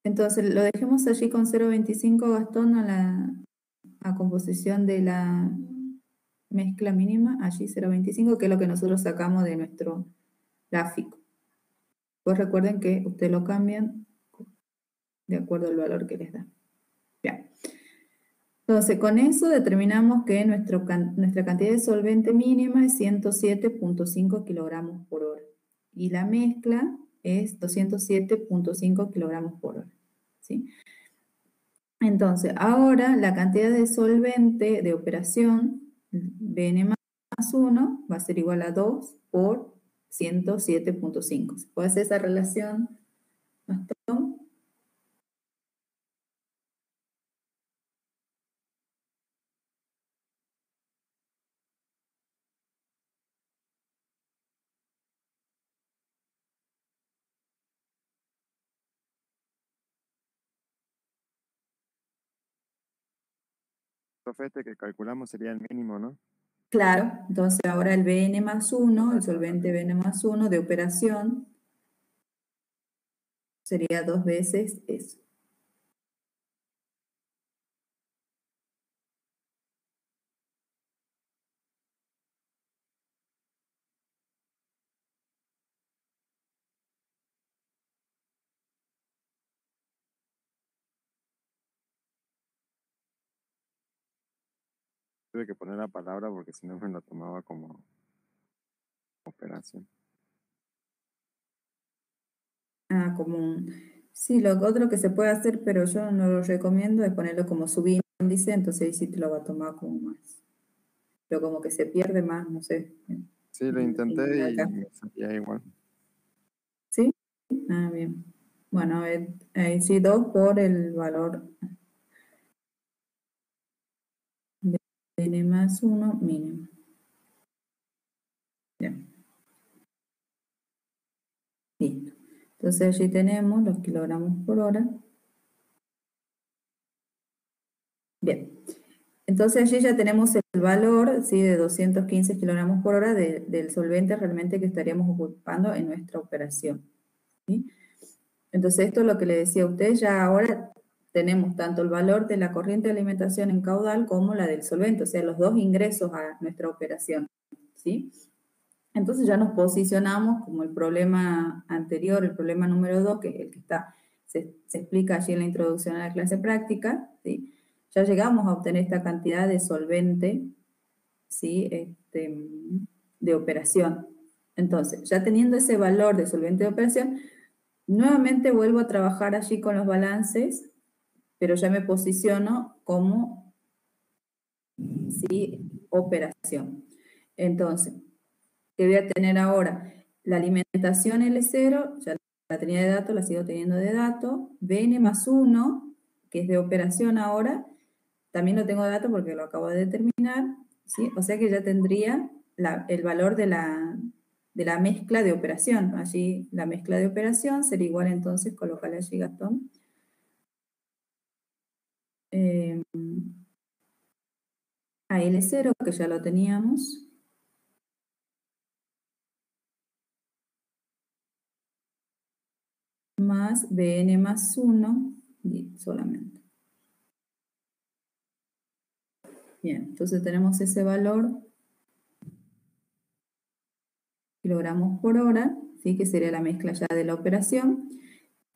Entonces lo dejemos allí con 0,25, Gastón, a composición de la mezcla mínima, allí 0,25, que es lo que nosotros sacamos de nuestro gráfico. Pues recuerden que ustedes lo cambian de acuerdo al valor que les da. Bien. Entonces, con eso determinamos que nuestra cantidad de solvente mínima es 107,5 kilogramos por hora. Y la mezcla es 207,5 kilogramos por hora, ¿sí? Entonces, ahora la cantidad de solvente de operación, Bn más 1, va a ser igual a 2 por 107,5. ¿Se puede hacer esa relación, Gastón? Profe, este que calculamos sería el mínimo, ¿no? Claro, entonces ahora el Bn más 1, el solvente Bn más 1 de operación, sería 2 veces eso. Tuve que poner la palabra porque si no me lo tomaba como operación. Ah, como un... Sí, lo otro que se puede hacer, pero yo no lo recomiendo, es ponerlo como subíndice, entonces ahí sí te lo va a tomar como más. Pero como que se pierde más, no sé. Sí, lo intenté y Acá. me salía igual. ¿Sí? Ah, bien. Bueno, a ver, ahí sí 2 por el valor de N más 1 mínimo. Bien. Listo. Entonces allí tenemos los kilogramos por hora. Bien. Entonces allí ya tenemos el valor, ¿sí?, de 215 kilogramos por hora del solvente realmente que estaríamos ocupando en nuestra operación, ¿sí? Entonces esto es lo que le decía a usted, ya ahora tenemos tanto el valor de la corriente de alimentación en caudal como la del solvente, o sea, los dos ingresos a nuestra operación, ¿sí? Entonces ya nos posicionamos como el problema anterior, el problema número 2, que es el que se explica allí en la introducción a la clase práctica, ¿sí? Ya llegamos a obtener esta cantidad de solvente, ¿sí?, de operación. Entonces, ya teniendo ese valor de solvente de operación, nuevamente vuelvo a trabajar allí con los balances, pero ya me posiciono como, ¿sí?, operación. Entonces, ¿qué voy a tener ahora? La alimentación L0, ya la tenía de dato, la sigo teniendo de dato. Bn más 1, que es de operación ahora, también lo tengo de dato porque lo acabo de determinar, ¿sí? O sea que ya tendría el valor de la mezcla de operación. Allí la mezcla de operación sería igual, entonces, colocarle allí, Gastón. A L0, que ya lo teníamos. Más Bn más 1, solamente. Bien, entonces tenemos ese valor, kilogramos por hora, ¿sí?, que sería la mezcla ya de la operación.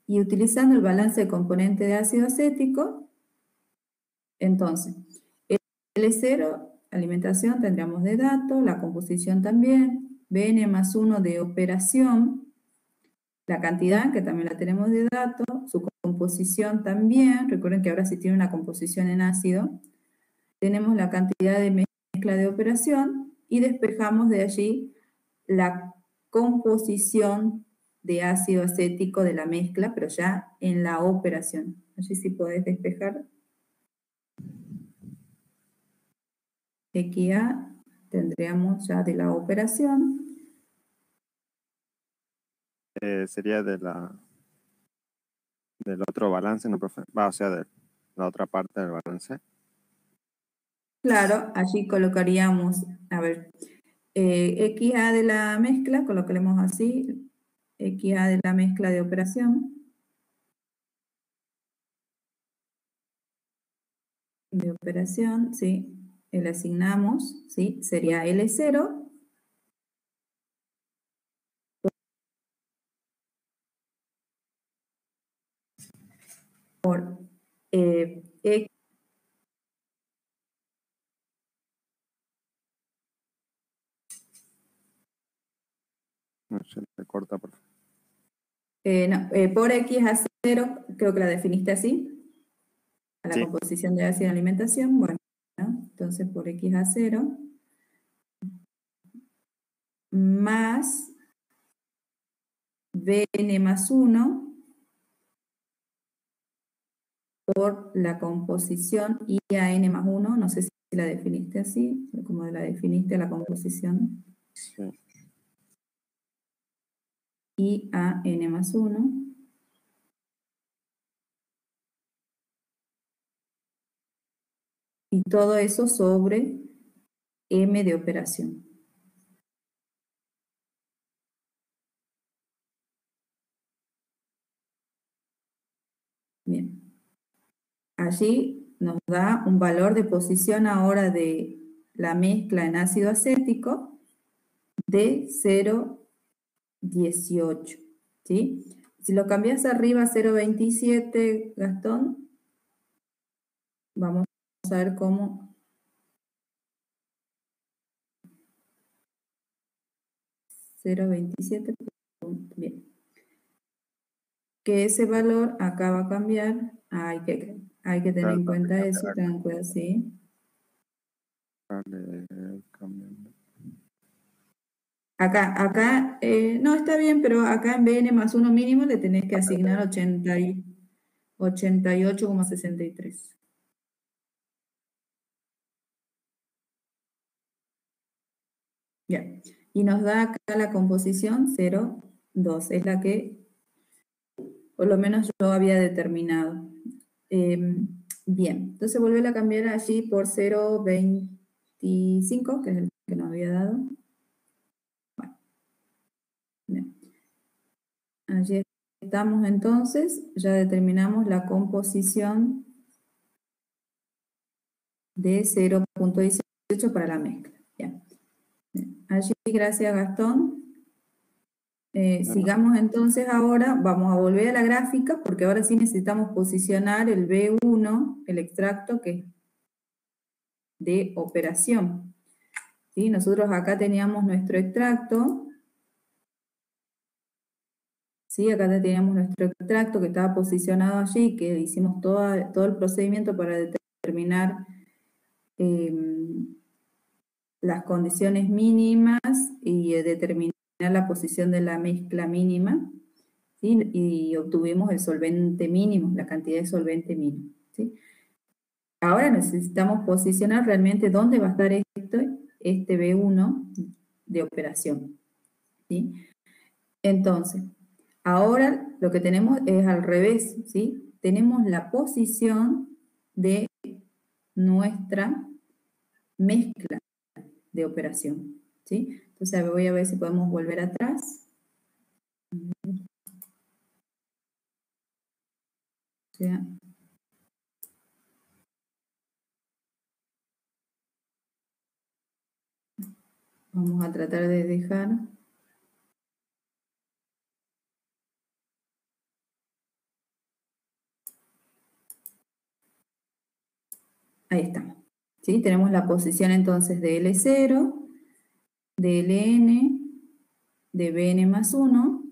Y utilizando el balance de componente de ácido acético, entonces, L0, alimentación, tendríamos de dato, la composición también, Bn más 1 de operación, la cantidad, que también la tenemos de dato, su composición también, recuerden que ahora sí tiene una composición en ácido, tenemos la cantidad de mezcla de operación y despejamos de allí la composición de ácido acético de la mezcla, pero ya en la operación. Allí sí podés despejar. XA tendríamos ya de la operación. Sería del otro balance, ¿no, profe? O sea, de la otra parte del balance. Claro, allí colocaríamos, a ver, XA de la mezcla, colocaremos así, XA de la mezcla de operación. De operación, ¿sí? Le asignamos, ¿sí? Sería L0 por X. No se le corta, profe. Por X a 0, creo que la definiste así, a la Sí. composición de ácido de alimentación. Bueno, ¿no? Entonces por X a 0 más Bn más 1 por la composición IAN más 1, no sé si la definiste así, como la definiste la composición. Sí. IAN más 1. Y todo eso sobre M de operación. Bien. Allí nos da un valor de posición ahora de la mezcla en ácido acético de 0,18. ¿Sí? Si lo cambias arriba a 0,27, Gastón, vamos a ver cómo. 0,27. Bien. Que ese valor acá va a cambiar. Hay que tener en cuenta eso, tengan cuidado, sí. Cambiando. Acá, no está bien, pero acá en Bn más 1 mínimo le tenés que asignar 88,63. Ya. Y nos da acá la composición 0,2. Es la que por lo menos yo había determinado. Bien, entonces volver a cambiar allí por 0,25, que es el que nos había dado. Bueno, bien. Allí estamos entonces, ya determinamos la composición de 0,18 para la mezcla. Bien. Bien. Allí, gracias Gastón. Sigamos entonces ahora, vamos a volver a la gráfica, porque ahora sí necesitamos posicionar el B1, el extracto que es de operación. ¿Sí? Nosotros acá teníamos nuestro extracto, ¿sí? Acá teníamos nuestro extracto que estaba posicionado allí, que hicimos todo el procedimiento para determinar las condiciones mínimas y determinar la posición de la mezcla mínima, ¿sí? Y obtuvimos el solvente mínimo, la cantidad de solvente mínimo, ¿sí? Ahora necesitamos posicionar realmente dónde va a estar este B1 de operación, ¿sí? Entonces, ahora lo que tenemos es al revés, ¿sí? Tenemos la posición de nuestra mezcla de operación, ¿sí? Entonces voy a ver si podemos volver atrás. O sea, vamos a tratar de dejar. Ahí estamos. ¿Sí? Tenemos la posición entonces de L0, de Ln, de Bn más 1.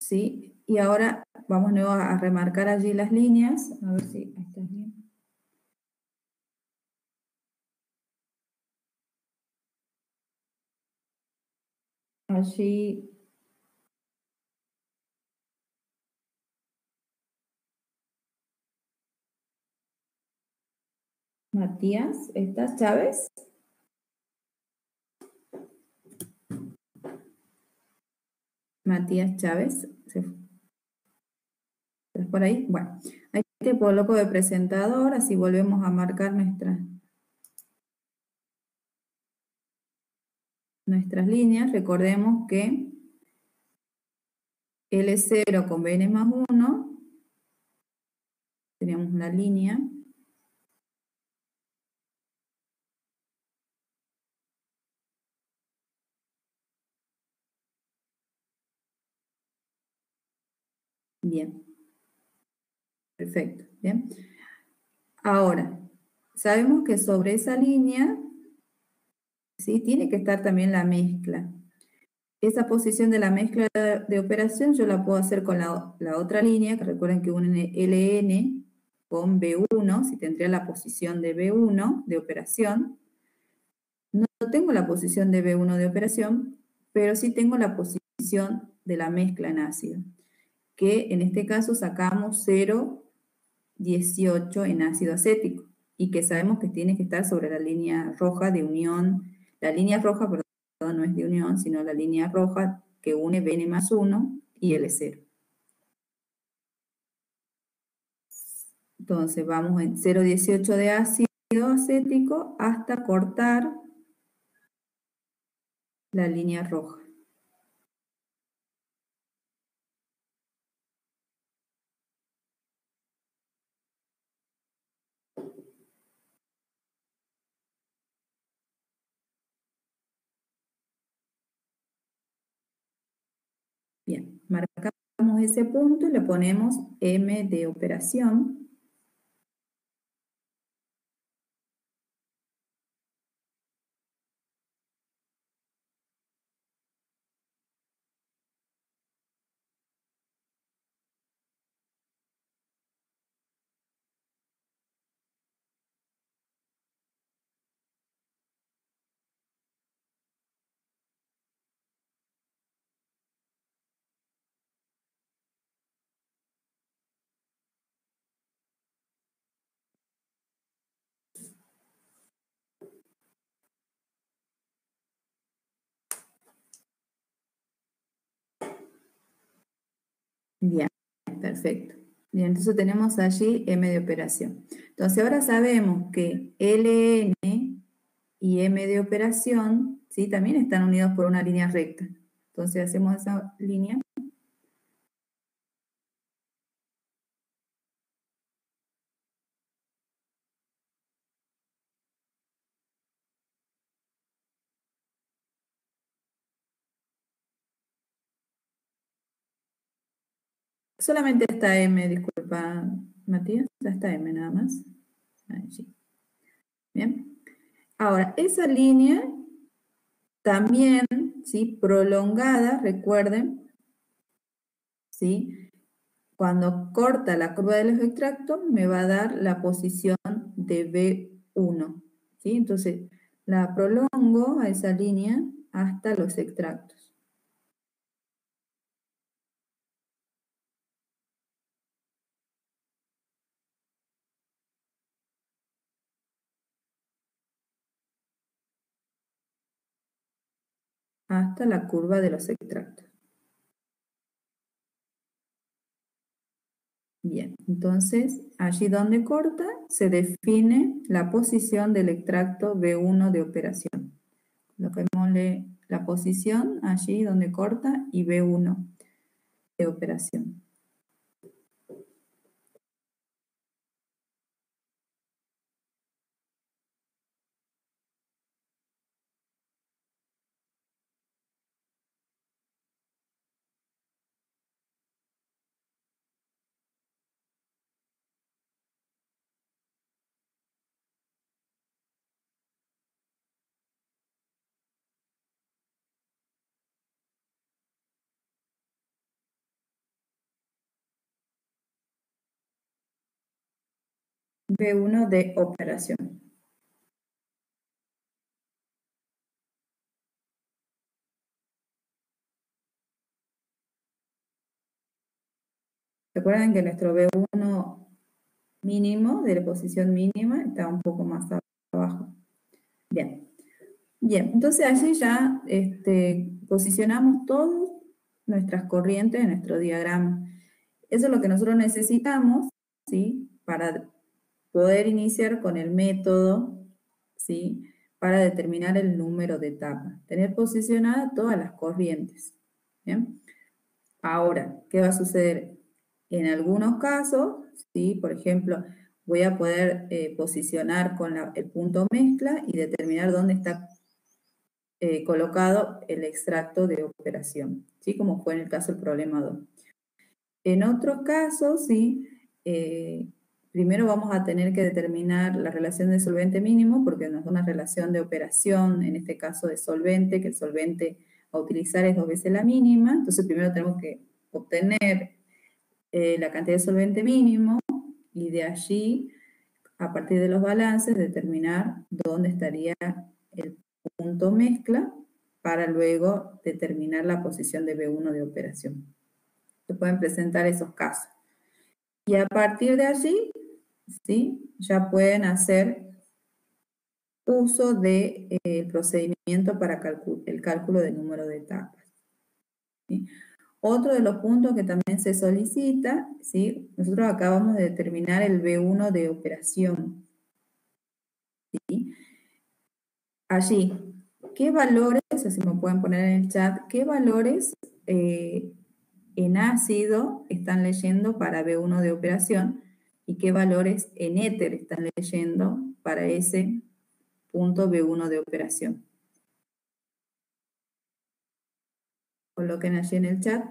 ¿Sí? Y ahora vamos nuevo a remarcar allí las líneas. A ver si ahí está bien. allí Matías, ¿estás, Chávez? Matías Chávez, ¿estás por ahí? Bueno, ahí te coloco de presentador, así volvemos a marcar nuestras líneas. Recordemos que L0 con Bn más 1, tenemos una línea. Bien, perfecto, bien. Ahora, sabemos que sobre esa línea, ¿sí? Tiene que estar también la mezcla. Esa posición de la mezcla de operación yo la puedo hacer con la otra línea, que recuerden que une LN con B1, si tendría la posición de B1 de operación. No tengo la posición de B1 de operación, pero sí tengo la posición de la mezcla en ácido, que en este caso sacamos 0,18 en ácido acético, y que sabemos que tiene que estar sobre la línea roja de unión. La línea roja, perdón, no es de unión, sino la línea roja que une Bn más 1 y L0. Entonces vamos en 0,18 de ácido acético hasta cortar la línea roja. Bien, marcamos ese punto y le ponemos M de operación. Bien, perfecto. Bien, entonces tenemos allí M de operación. Entonces ahora sabemos que LN y M de operación, ¿sí? También están unidos por una línea recta. Entonces hacemos esa línea. Solamente está M, disculpa, Matías, ya está M nada más. Allí. Bien. Ahora, esa línea también, ¿sí? Prolongada, recuerden, ¿sí? Cuando corta la curva de los extractos, me va a dar la posición de B1, ¿sí? Entonces, la prolongo a esa línea hasta los extractos. Hasta la curva de los extractos. Bien, entonces, allí donde corta, se define la posición del extracto B1 de operación. Coloquémosle la posición allí donde corta y B1 de operación. B1 de operación. Recuerden que nuestro B1 mínimo, de la posición mínima, está un poco más abajo. Bien. Bien, entonces allí ya posicionamos todas nuestras corrientes en nuestro diagrama. Eso es lo que nosotros necesitamos, ¿sí? Para poder iniciar con el método, ¿sí? Para determinar el número de etapas. Tener posicionadas todas las corrientes. ¿Bien? Ahora, ¿qué va a suceder? En algunos casos, ¿sí? Por ejemplo, voy a poder posicionar con el punto mezcla y determinar dónde está colocado el extracto de operación, ¿sí? Como fue en el caso del problema 2. En otros casos, ¿sí? Primero vamos a tener que determinar la relación de solvente mínimo, porque nos da una relación de operación, en este caso de solvente, que el solvente a utilizar es 2 veces la mínima. Entonces primero tenemos que obtener la cantidad de solvente mínimo y de allí, a partir de los balances, determinar dónde estaría el punto mezcla para luego determinar la posición de B1 de operación. Se pueden presentar esos casos. Y a partir de allí, ¿sí? Ya pueden hacer uso del procedimiento para el cálculo del número de etapas. ¿Sí? Otro de los puntos que también se solicita, ¿sí? Nosotros acabamos de determinar el B1 de operación. ¿Sí? Allí, ¿qué valores, así me pueden poner en el chat, qué valores en ácido están leyendo para B1 de operación y qué valores en éter están leyendo para ese punto B1 de operación? Coloquen allí en el chat.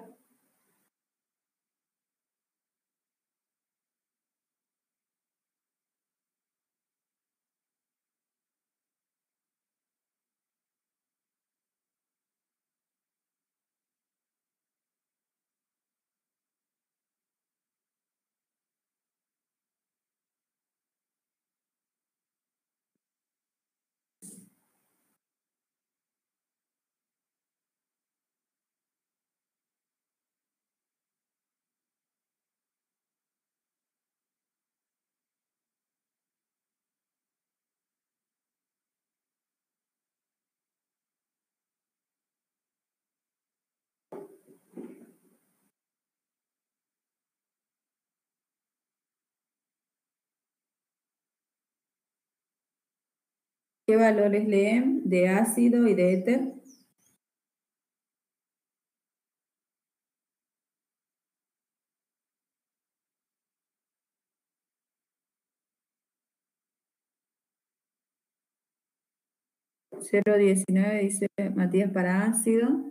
¿Qué valores leen de ácido y de éter? (0,19) dice Matías para ácido.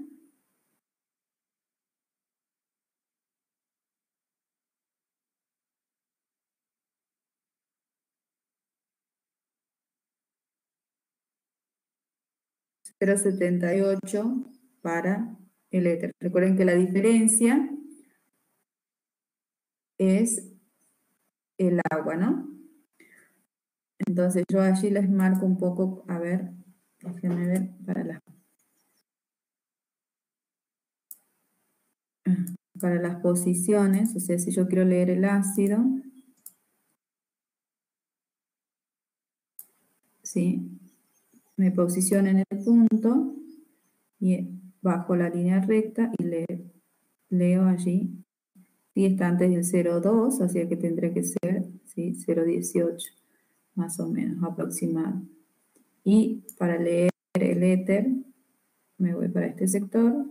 (0,78) para el éter. Recuerden que la diferencia es el agua, ¿no? Entonces yo allí les marco un poco, a ver, déjenme ver para las posiciones, o sea, si yo quiero leer el ácido, ¿sí? Me posiciono en el punto y bajo la línea recta y leo allí. Sí, está antes del 0,2, así que tendría que ser, ¿sí? 0,18, más o menos, aproximado. Y para leer el éter, me voy para este sector,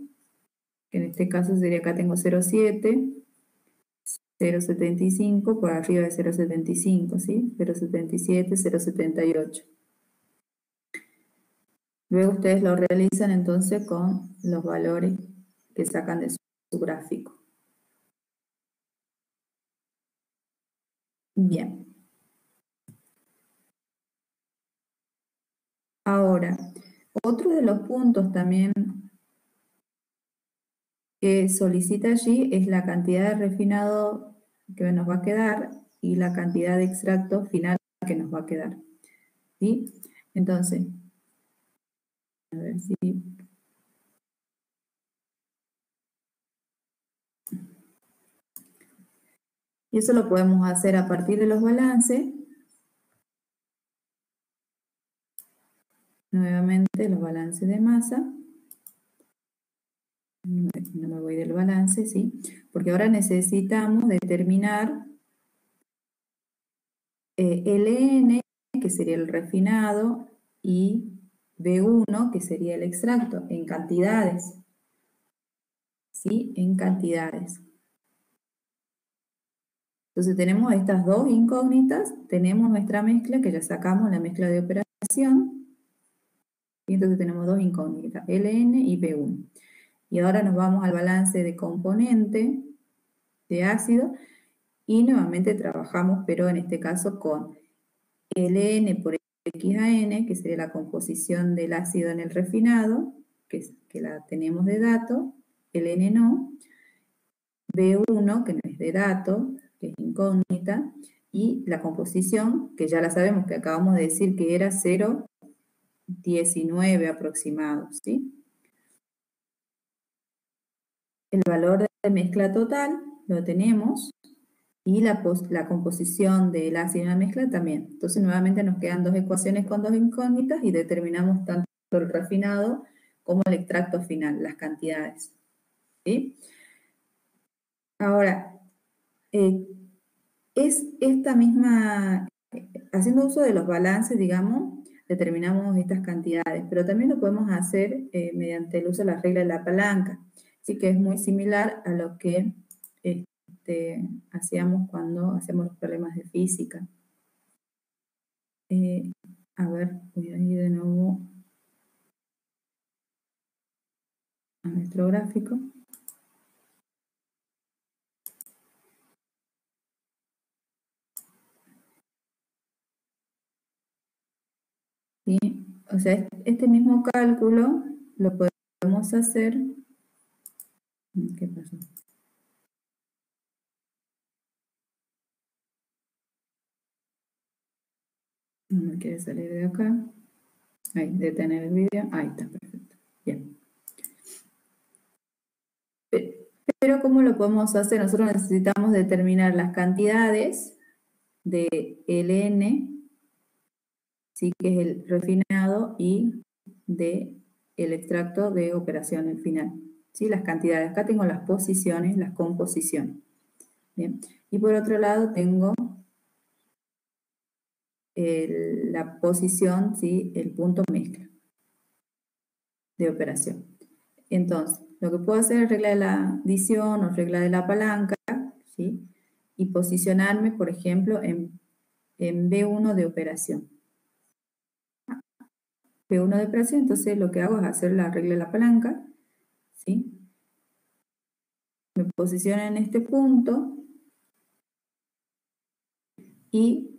que en este caso sería, acá tengo 0,7, 0,75, por arriba de 0,75, ¿sí? 0,77, 0,78. Luego ustedes lo realizan entonces con los valores que sacan de su gráfico. Bien. Ahora, otro de los puntos también que solicita allí es la cantidad de refinado que nos va a quedar y la cantidad de extracto final que nos va a quedar. ¿Sí? Entonces, a ver si... Y eso lo podemos hacer a partir de los balances. Nuevamente los balances de masa. No me voy del balance, ¿sí? Porque ahora necesitamos determinar LN, que sería el refinado, y B1, que sería el extracto, en cantidades. ¿Sí? En cantidades. Entonces tenemos estas dos incógnitas, tenemos nuestra mezcla, que ya sacamos la mezcla de operación, y entonces tenemos dos incógnitas, LN y B1. Y ahora nos vamos al balance de componente de ácido, y nuevamente trabajamos, pero en este caso con Ln por XAN, que sería la composición del ácido en el refinado, que la tenemos de dato, Ln no, B1, que no es de dato, que es incógnita, y la composición, que ya la sabemos, que acabamos de decir que era 0,19 aproximado, ¿sí? El valor de mezcla total lo tenemos, y la composición del ácido en la mezcla también. Entonces nuevamente nos quedan dos ecuaciones con dos incógnitas y determinamos tanto el refinado como el extracto final, las cantidades. ¿Sí? Ahora, es esta misma, haciendo uso de los balances, digamos, determinamos estas cantidades, pero también lo podemos hacer mediante el uso de la regla de la palanca. Así que es muy similar a lo que hacíamos cuando hacemos los problemas de física. A ver, voy a ir de nuevo a nuestro gráfico. ¿Sí? O sea, este mismo cálculo lo podemos hacer. ¿Qué pasó? No me quiere salir de acá. Ahí, detener el vídeo. Ahí está, perfecto. Bien. Pero ¿cómo lo podemos hacer? Nosotros necesitamos determinar las cantidades de Ln, ¿sí? Que es el refinado, y de el extracto de operación al final. ¿Sí? Las cantidades. Acá tengo las posiciones, las composiciones. Bien. Y por otro lado tengo la posición, ¿sí? El punto mezcla de operación. Entonces, lo que puedo hacer es regla de la adición o regla de la palanca, ¿sí? Y posicionarme, por ejemplo, en B1 de operación. B1 de operación, entonces lo que hago es hacer la regla de la palanca, ¿sí? Me posiciono en este punto y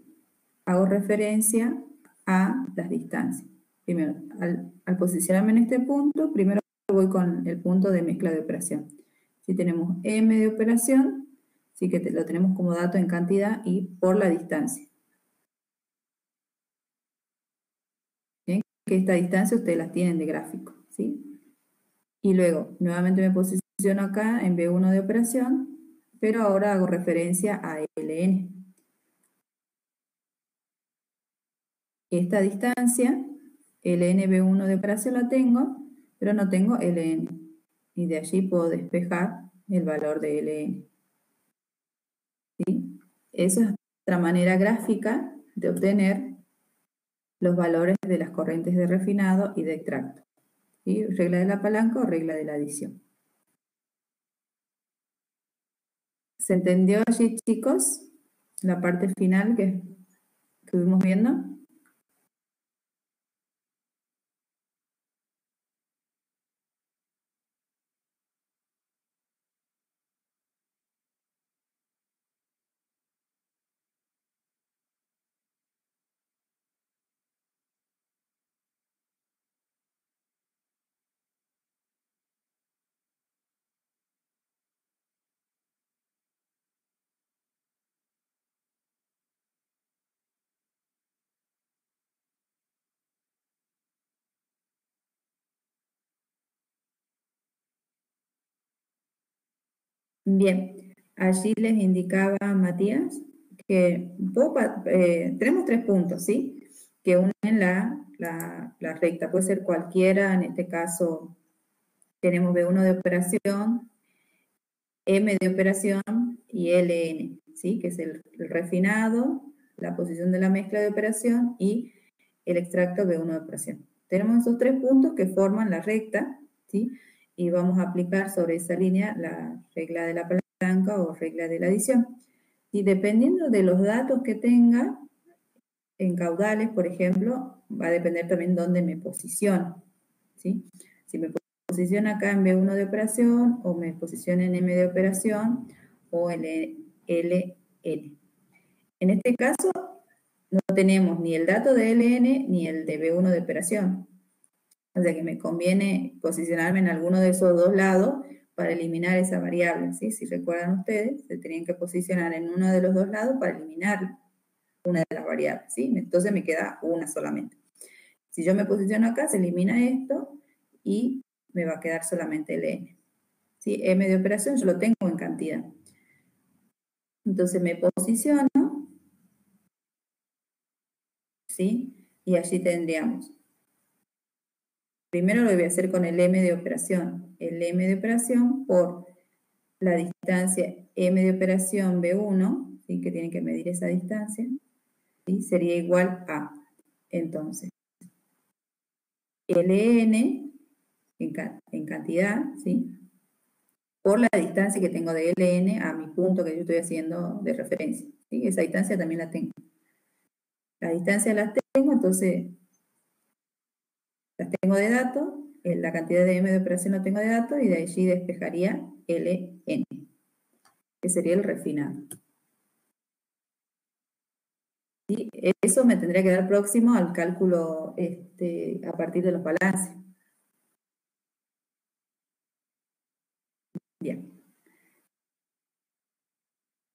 hago referencia a las distancias. Primero, al posicionarme en este punto, primero voy con el punto de mezcla de operación. Si tenemos M de operación, sí que lo tenemos como dato en cantidad y por la distancia. ¿Bien? Que esta distancia ustedes las tienen de gráfico, ¿sí? Y luego, nuevamente me posiciono acá en B1 de operación, pero ahora hago referencia a Ln. Esta distancia, LNB1 de operación la tengo, pero no tengo LN. Y de allí puedo despejar el valor de LN. ¿Sí? Esa es otra manera gráfica de obtener los valores de las corrientes de refinado y de extracto. ¿Sí? Regla de la palanca o regla de la adición. ¿Se entendió allí, chicos? La parte final que estuvimos viendo. Bien, allí les indicaba Matías que tenemos 3 puntos, ¿sí? Que unen la recta, puede ser cualquiera, en este caso tenemos B1 de operación, M de operación y LN, ¿sí? Que es el refinado, la posición de la mezcla de operación y el extracto B1 de operación. Tenemos esos 3 puntos que forman la recta, ¿sí? Y vamos a aplicar sobre esa línea la regla de la palanca o regla de la adición. Y dependiendo de los datos que tenga, en caudales, por ejemplo, va a depender también dónde me posiciono, ¿sí? Si me posiciono acá en B1 de operación, o me posiciono en M de operación, o en LN. En este caso, no tenemos ni el dato de LN ni el de B1 de operación. O sea que me conviene posicionarme en alguno de esos dos lados para eliminar esa variable, ¿sí? Si recuerdan ustedes, se tenían que posicionar en uno de los dos lados para eliminar una de las variables, ¿sí? Entonces me queda una solamente. Si yo me posiciono acá, se elimina esto y me va a quedar solamente el n. ¿Sí? M de operación yo lo tengo en cantidad. Entonces me posiciono, ¿sí? Y allí tendríamos. Primero lo voy a hacer con el M de operación. El M de operación por la distancia M de operación B1, ¿sí? Que tiene que medir esa distancia, ¿sí? Sería igual a, entonces, Ln en cantidad, ¿sí? Por la distancia que tengo de Ln a mi punto que yo estoy haciendo de referencia, ¿sí? Esa distancia también la tengo. La distancia las tengo, entonces las tengo de datos, la cantidad de M de operación la tengo de datos, y de allí despejaría Ln, que sería el refinado. ¿Sí? Eso me tendría que dar próximo al cálculo a partir de los balances. Bien.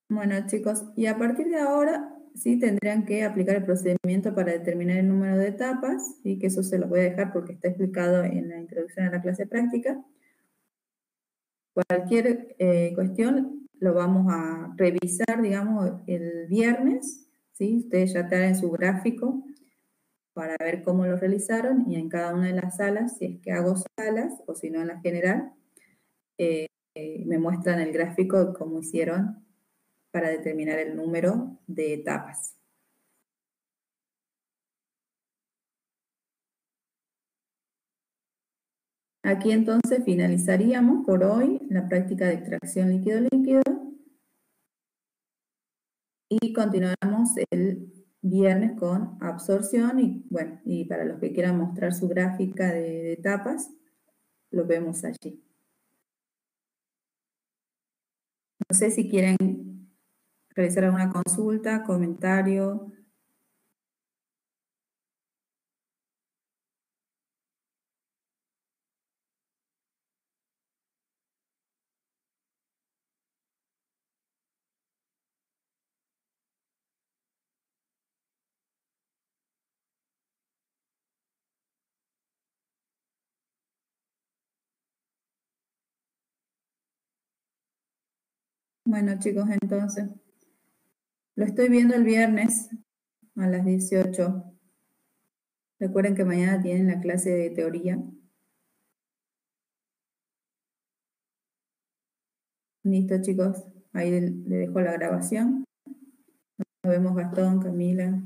Bueno, chicos, y a partir de ahora, sí tendrían que aplicar el procedimiento para determinar el número de etapas, y que eso se los voy a dejar porque está explicado en la introducción a la clase práctica. Cualquier cuestión lo vamos a revisar, digamos, el viernes, ¿sí? Ustedes ya traen su gráfico para ver cómo lo realizaron, y en cada una de las salas, si es que hago salas o si no en la general, me muestran el gráfico de cómo hicieron para determinar el número de etapas. Aquí entonces finalizaríamos por hoy la práctica de extracción líquido-líquido y continuamos el viernes con absorción, y bueno, y para los que quieran mostrar su gráfica de etapas, lo vemos allí. No sé si quieren realizar alguna consulta, comentario. Bueno, chicos, entonces, lo estoy viendo el viernes a las 18. Recuerden que mañana tienen la clase de teoría. Listo, chicos. Ahí le dejo la grabación. Nos vemos, Gastón, Camila.